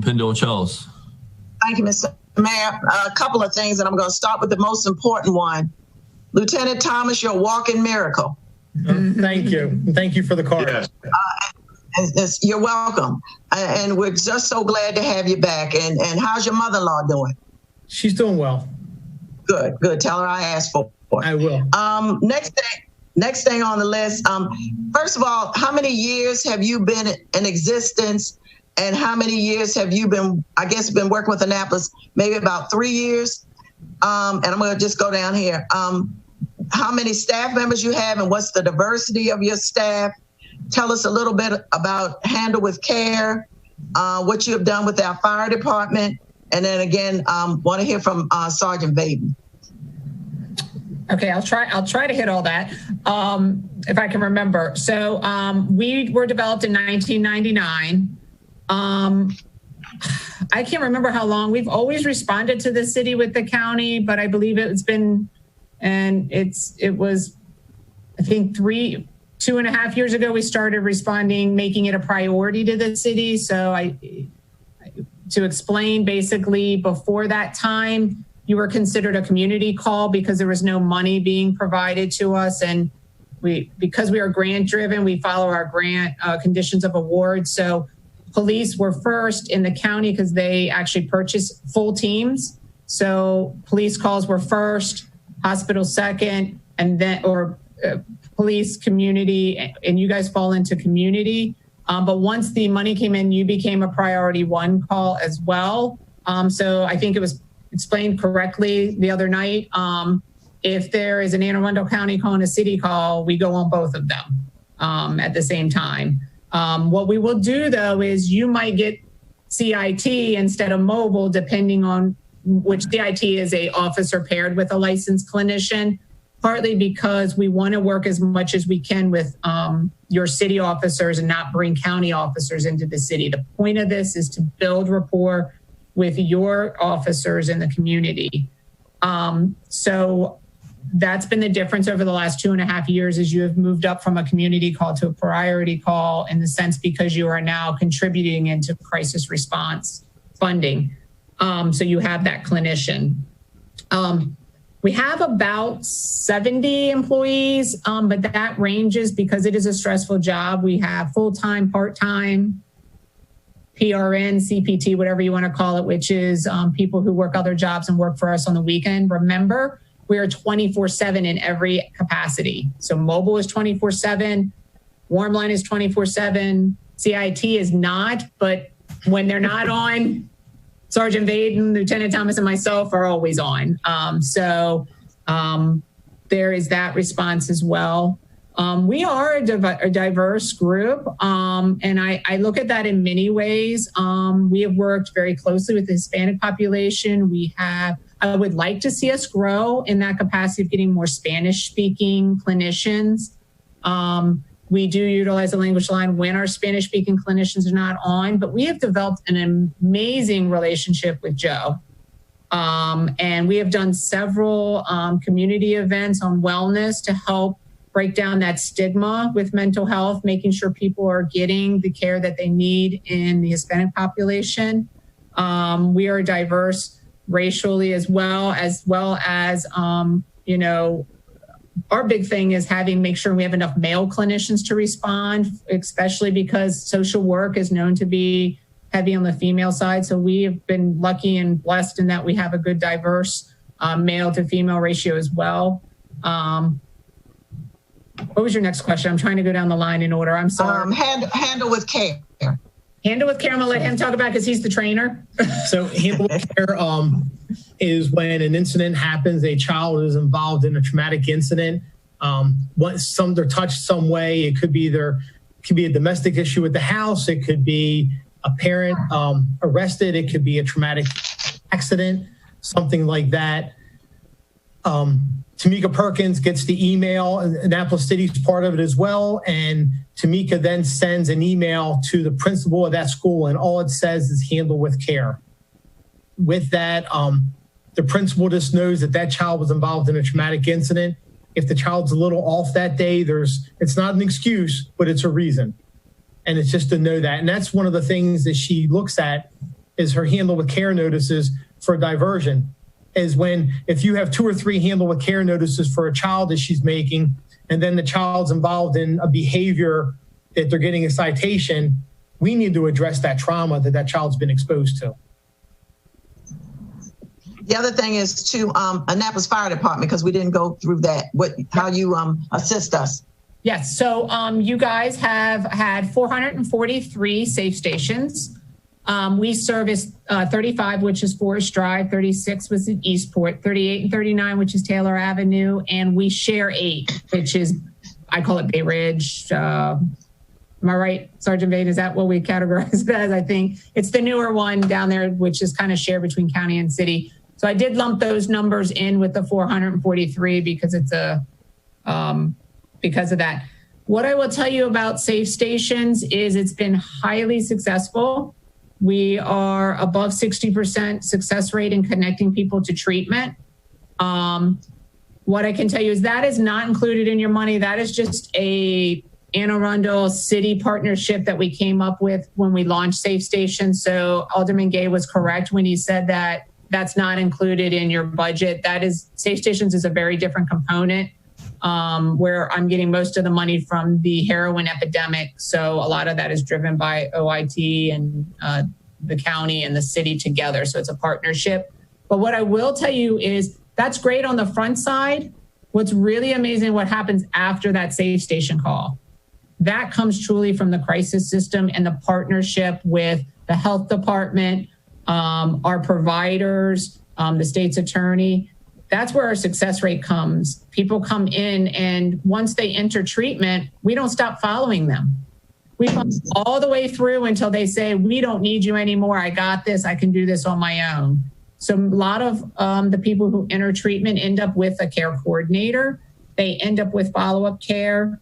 Pendle Charles. Thank you, Mr. Mayor. A couple of things, and I'm going to start with the most important one. Lieutenant Thomas, you're a walking miracle. Thank you. Thank you for the card. Yes. You're welcome. And we're just so glad to have you back. And how's your mother-in-law doing? She's doing well. Good, good. Tell her I asked for it. I will. Next thing on the list. First of all, how many years have you been in existence? And how many years have you been working with Annapolis? Maybe about 3 years. And I'm going to just go down here. How many staff members you have and what's the diversity of your staff? Tell us a little bit about Handle with Care, what you have done with our fire department. And then again, want to hear from Sergeant Vaden. Okay, I'll try to hit all that if I can remember. So we were developed in 1999. I can't remember how long. We've always responded to the city with the county, but I believe it was, I think 2.5 years ago, we started responding, making it a priority to the city. So to explain, basically before that time, you were considered a community call because there was no money being provided to us. And because we are grant driven, we follow our grant conditions of award. So police were first in the county because they actually purchased full teams. So police calls were first, hospital second, and then, police, community, and you guys fall into community. But once the money came in, you became a priority 1 call as well. So I think it was explained correctly the other night. If there is an Anne Arundel County call and a city call, we go on both of them at the same time. What we will do, though, is you might get CIT instead of mobile, depending on which CIT is a officer paired with a licensed clinician, partly because we want to work as much as we can with your city officers and not bring county officers into the city. The point of this is to build rapport with your officers in the community. So that's been the difference over the last 2.5 years, as you have moved up from a community call to a priority call, in the sense because you are now contributing into crisis response funding. So you have that clinician. We have about 70 employees, but that ranges because it is a stressful job. We have full-time, part-time, PRN, CPT, whatever you want to call it, which is people who work other jobs and work for us on the weekend. Remember, we are 24/7 in every capacity. So mobile is 24/7, warm line is 24/7, CIT is not, but when they're not on, Sergeant Vaden, Lieutenant Thomas, and myself are always on. So there is that response as well. We are a diverse group, and I look at that in many ways. We have worked very closely with the Hispanic population. I would like to see us grow in that capacity of getting more Spanish-speaking clinicians. We do utilize the language line when our Spanish-speaking clinicians are not on, but we have developed an amazing relationship with Joe. And we have done several community events on wellness to help break down that stigma with mental health, making sure people are getting the care that they need in the Hispanic population. We are diverse racially as well as our big thing is make sure we have enough male clinicians to respond, especially because social work is known to be heavy on the female side. So we have been lucky and blessed in that we have a good diverse male to female ratio as well. What was your next question? I'm trying to go down the line in order. I'm sorry. Handle with care. Handle with care. I'm going to let him talk about because he's the trainer. So handle with care is when an incident happens, a child is involved in a traumatic incident. They're touched some way. It could be a domestic issue at the house. It could be a parent arrested. It could be a traumatic accident, something like that. Tamika Perkins gets the email, Annapolis City's part of it as well. And Tamika then sends an email to the principal of that school, and all it says is handle with care. With that, the principal just knows that child was involved in a traumatic incident. If the child's a little off that day, it's not an excuse, but it's a reason. And it's just to know that. And that's one of the things that she looks at is her handle with care notices for diversion. Is if you have 2 or 3 handle with care notices for a child that she's making, and then the child's involved in a behavior that they're getting a citation, we need to address that trauma that child's been exposed to. The other thing is to Annapolis Fire Department, because we didn't go through that. How you assist us? Yes. So you guys have had 443 safe stations. We service 35, which is Forest Drive, 36 was in Eastport, 38 and 39, which is Taylor Avenue, and we share 8, which is, I call it Bay Ridge. Am I right, Sergeant Vade? Is that what we categorize it as? I think it's the newer one down there, which is kind of shared between county and city. So I did lump those numbers in with the 443 because it's because of that. What I will tell you about safe stations is it's been highly successful. We are above 60% success rate in connecting people to treatment. What I can tell you is that is not included in your money. That is just a Anne Arundel City partnership that we came up with when we launched Safe Station. So Alderman Gay was correct when he said that that's not included in your budget. Safe Stations is a very different component, where I'm getting most of the money from the heroin epidemic. So a lot of that is driven by OIT and the county and the city together. So it's a partnership. But what I will tell you is that's great on the front side. What's really amazing, what happens after that Safe Station call. That comes truly from the crisis system and the partnership with the health department, our providers, the state's attorney. That's where our success rate comes. People come in, and once they enter treatment, we don't stop following them. We follow all the way through until they say, we don't need you anymore. I got this. I can do this on my own. So a lot of the people who enter treatment end up with a care coordinator. They end up with follow-up care.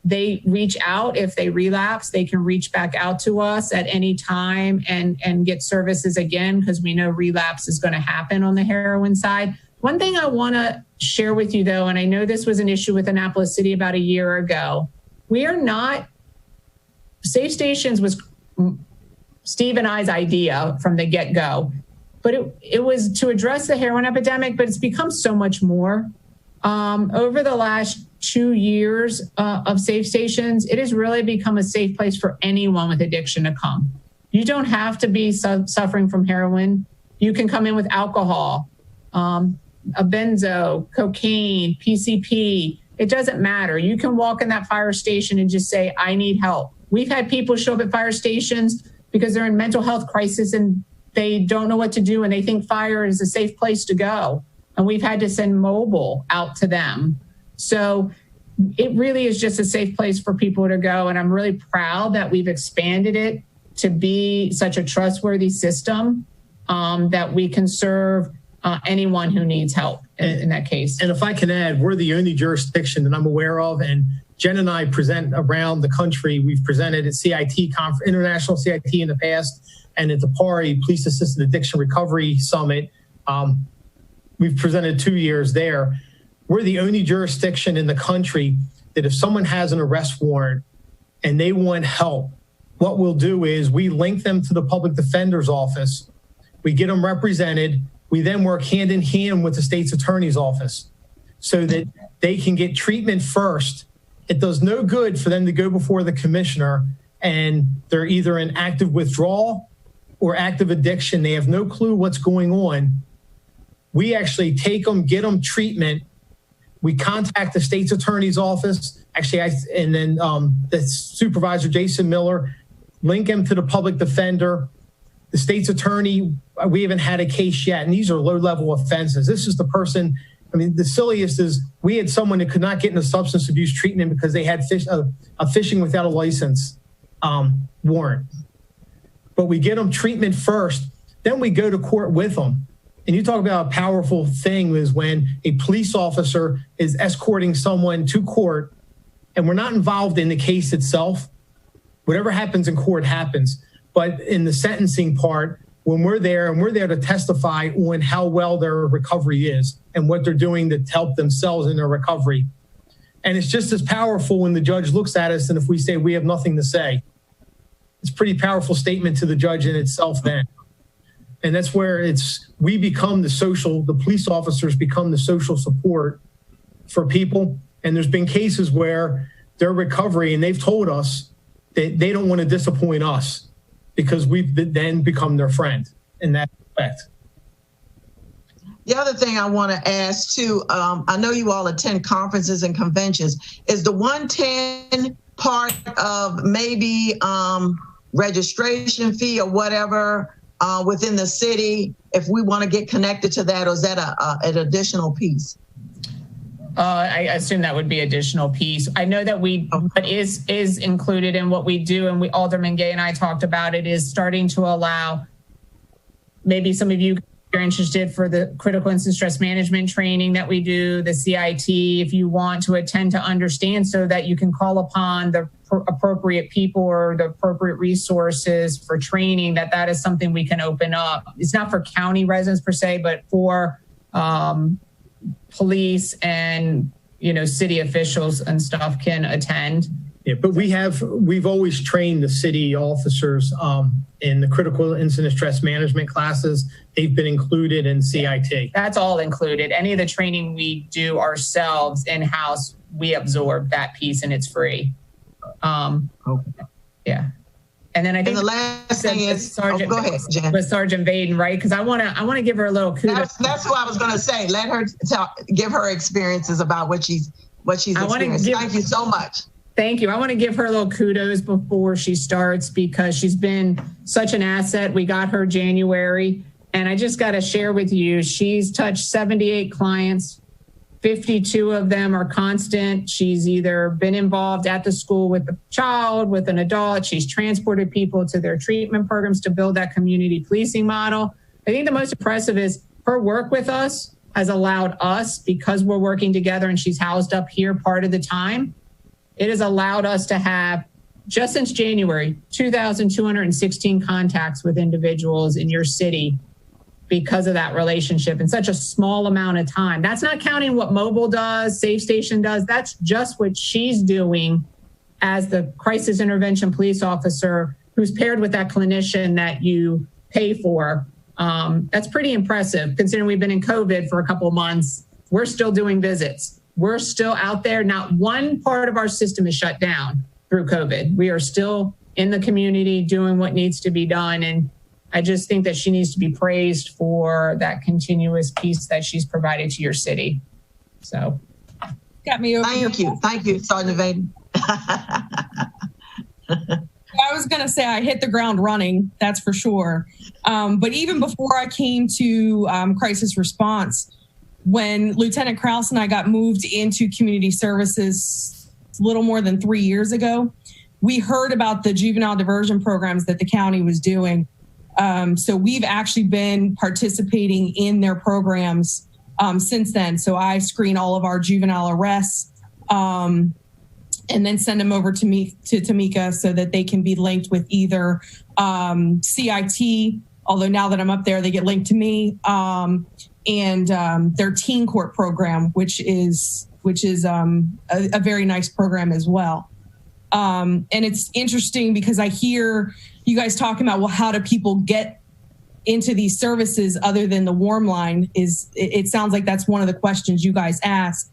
They reach out. If they relapse, they can reach back out to us at any time and get services again, because we know relapse is going to happen on the heroin side. One thing I want to share with you, though, and I know this was an issue with Annapolis City about a year ago, we are not, Safe Stations was Steve and I's idea from the get-go, but it was to address the heroin epidemic, but it's become so much more. Over the last 2 years of Safe Stations, it has really become a safe place for anyone with addiction to come. You don't have to be suffering from heroin. You can come in with alcohol, a benzo, cocaine, PCP. It doesn't matter. You can walk in that fire station and just say, I need help. We've had people show up at fire stations because they're in mental health crisis and they don't know what to do and they think fire is a safe place to go. And we've had to send mobile out to them. So it really is just a safe place for people to go. And I'm really proud that we've expanded it to be such a trustworthy system that we can serve anyone who needs help in that case. And if I can add, we're the only jurisdiction that I'm aware of, and Jen and I present around the country. We've presented at CIT, International CIT in the past, and at the PARI, Police Assisted Addiction Recovery Summit. We've presented 2 years there. We're the only jurisdiction in the country that if someone has an arrest warrant and they want help, what we'll do is we link them to the public defender's office. We get them represented. We then work hand in hand with the state's attorney's office so that they can get treatment first. It does no good for them to go before the commissioner and they're either in active withdrawal or active addiction. They have no clue what's going on. We actually take them, get them treatment. We contact the state's attorney's office. Actually, and then the supervisor, Jason Miller, link them to the public defender. The state's attorney, we haven't had a case yet, and these are low-level offenses. This is the person, I mean, the silliest is we had someone that could not get into substance abuse treatment because they had a fishing without a license warrant. But we get them treatment first, then we go to court with them. And you talk about a powerful thing is when a police officer is escorting someone to court and we're not involved in the case itself. Whatever happens in court happens. But in the sentencing part, when we're there and we're there to testify on how well their recovery is and what they're doing to help themselves in their recovery. And it's just as powerful when the judge looks at us and if we say we have nothing to say. It's a pretty powerful statement to the judge in itself then. And that's where we become the police officers become the social support for people. And there's been cases where their recovery, and they've told us that they don't want to disappoint us because we've then become their friend in that respect. The other thing I want to ask too, I know you all attend conferences and conventions. Is the 110 part of maybe registration fee or whatever within the city, if we want to get connected to that, or is that an additional piece? I assume that would be additional piece. I know that what is included in what we do, and Alderman Gay and I talked about it, is starting to allow, maybe some of you are interested for the critical incident stress management training that we do, the CIT, if you want to attend to understand so that you can call upon the appropriate people or the appropriate resources for training, that is something we can open up. It's not for county residents per se, but for police and city officials and stuff can attend. Yeah, but we've always trained the city officers in the critical incident stress management classes. They've been included in CIT. That's all included. Any of the training we do ourselves in-house, we absorb that piece and it's free. Yeah. And then I think the last thing is Sergeant, go ahead, Jen. with Sergeant Vaden, right? Because I want to give her a little kudos. That's what I was going to say. Let her give her experiences about what she's experienced. Thank you so much. Thank you. I want to give her a little kudos before she starts because she's been such an asset. We got her January, and I just got to share with you, she's touched 78 clients. 52 of them are constant. She's either been involved at the school with a child, with an adult. She's transported people to their treatment programs to build that community policing model. I think the most impressive is her work with us has allowed us, because we're working together and she's housed up here part of the time, it has allowed us to have, just since January, 2,216 contacts with individuals in your city because of that relationship in such a small amount of time. That's not counting what Mobile does, Safe Station does. That's just what she's doing as the crisis intervention police officer who's paired with that clinician that you pay for. That's pretty impressive considering we've been in COVID for a couple of months. We're still doing visits. We're still out there. Not one part of our system is shut down through COVID. We are still in the community doing what needs to be done. And I just think that she needs to be praised for that continuous piece that she's provided to your city. So. Got me over here. Thank you, Sergeant Vaden. I was going to say I hit the ground running, that's for sure. But even before I came to crisis response, when Lieutenant Krause and I got moved into community services a little more than 3 years ago, we heard about the juvenile diversion programs that the county was doing. So we've actually been participating in their programs since then. So I screen all of our juvenile arrests and then send them over to Tamika so that they can be linked with either CIT, although now that I'm up there, they get linked to me, and their teen court program, which is a very nice program as well. And it's interesting because I hear you guys talking about, well, how do people get into these services other than the warm line? It sounds like that's one of the questions you guys ask.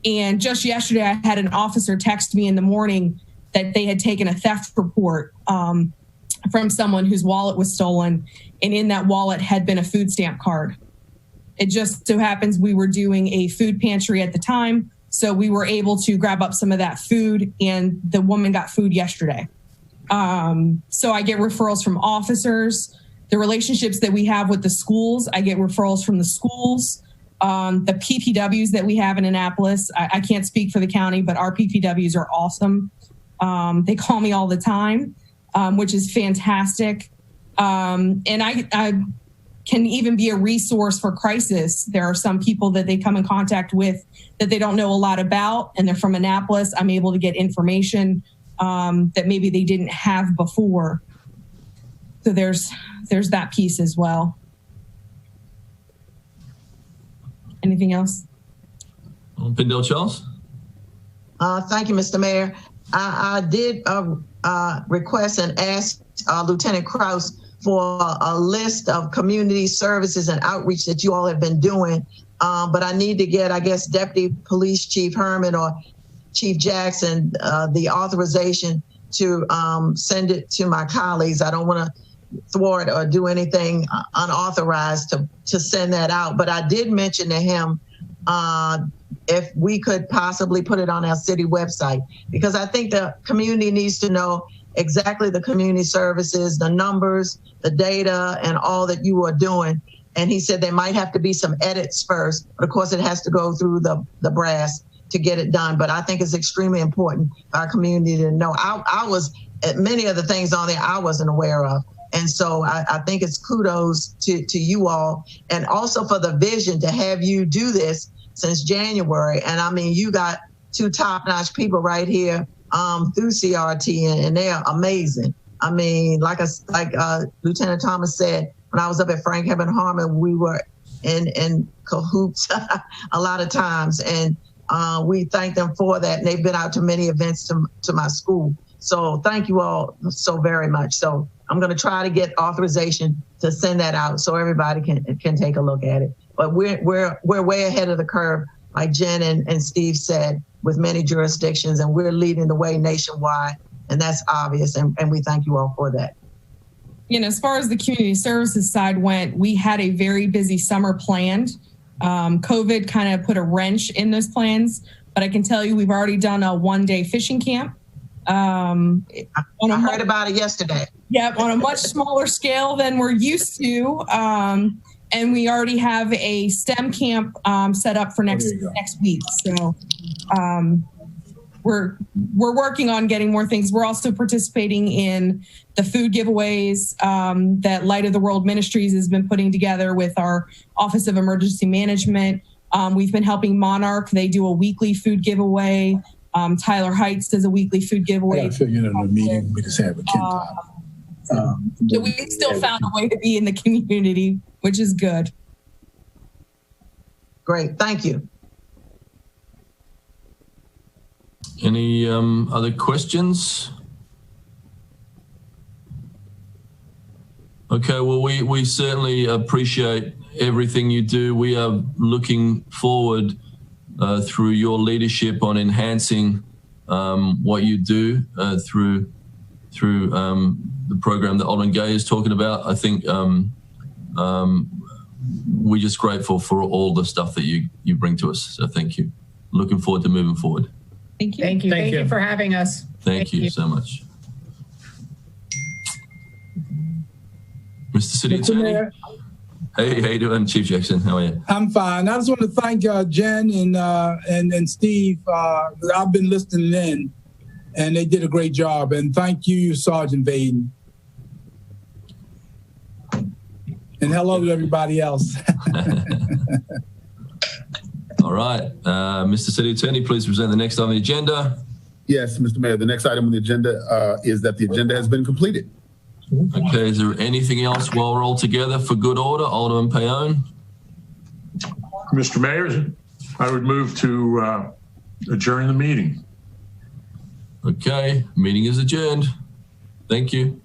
And just yesterday, I had an officer text me in the morning that they had taken a theft report from someone whose wallet was stolen. And in that wallet had been a food stamp card. It just so happens we were doing a food pantry at the time. So we were able to grab up some of that food, and the woman got food yesterday. So I get referrals from officers. The relationships that we have with the schools, I get referrals from the schools. The PPWs that we have in Annapolis, I can't speak for the county, but our PPWs are awesome. They call me all the time, which is fantastic. And I can even be a resource for crisis. There are some people that they come in contact with that they don't know a lot about, and they're from Annapolis. I'm able to get information that maybe they didn't have before. So there's that piece as well. Anything else? Pindell Charles? Thank you, Mr. Mayor. I did request and ask Lieutenant Krause for a list of community services and outreach that you all have been doing. But I need to get, I guess, Deputy Police Chief Herman or Chief Jackson the authorization to send it to my colleagues. I don't want to thwart or do anything unauthorized to send that out. But I did mention to him if we could possibly put it on our city website, because I think the community needs to know exactly the community services, the numbers, the data, and all that you are doing. And he said there might have to be some edits first, but of course it has to go through the brass to get it done. But I think it's extremely important for our community to know. I was at many of the things on there I wasn't aware of. And so I think it's kudos to you all, and also for the vision to have you do this since January. And I mean, you got two top-notch people right here through CRT, and they're amazing. I mean, like Lieutenant Thomas said, when I was up at Frank Heaven Harmon, we were in cahoots a lot of times. And we thank them for that. And they've been out to many events to my school. So thank you all so very much. So I'm going to try to get authorization to send that out so everybody can take a look at it. But we're way ahead of the curve, like Jen and Steve said, with many jurisdictions, and we're leading the way nationwide, and that's obvious. And we thank you all for that. You know, as far as the community services side went, we had a very busy summer planned. COVID kind of put a wrench in those plans, but I can tell you we've already done a one-day fishing camp. I heard about it yesterday. Yep, on a much smaller scale than we're used to. And we already have a STEM camp set up for next week. So we're working on getting more things. We're also participating in the food giveaways that Light of the World Ministries has been putting together with our Office of Emergency Management. We've been helping Monarch. They do a weekly food giveaway. Tyler Heights does a weekly food giveaway. I figured in a meeting we just have a so we still found a way to be in the community, which is good. Great, thank you. Any other questions? Okay, well, we certainly appreciate everything you do. We are looking forward through your leadership on enhancing what you do through the program that Alderman Gay is talking about. I think we're just grateful for all the stuff that you bring to us. So thank you. Looking forward to moving forward. Thank you. Thank you. Thank you for having us. Thank you so much. Mr. City Attorney. Mayor. Hey, how you doing, Chief Jackson? How are you? I'm fine. I just want to thank Jen and Steve. I've been listening in, and they did a great job. And thank you, Sergeant Vaden. And hello to everybody else. All right. Mr. City Attorney, please present the next on the agenda. Yes, Mr. Mayor, the next item on the agenda is that the agenda has been completed. Okay, is there anything else while we're all together for good order? Alderman Payon. Mr. Mayor, I would move to adjourn the meeting. Okay, meeting is adjourned. Thank you.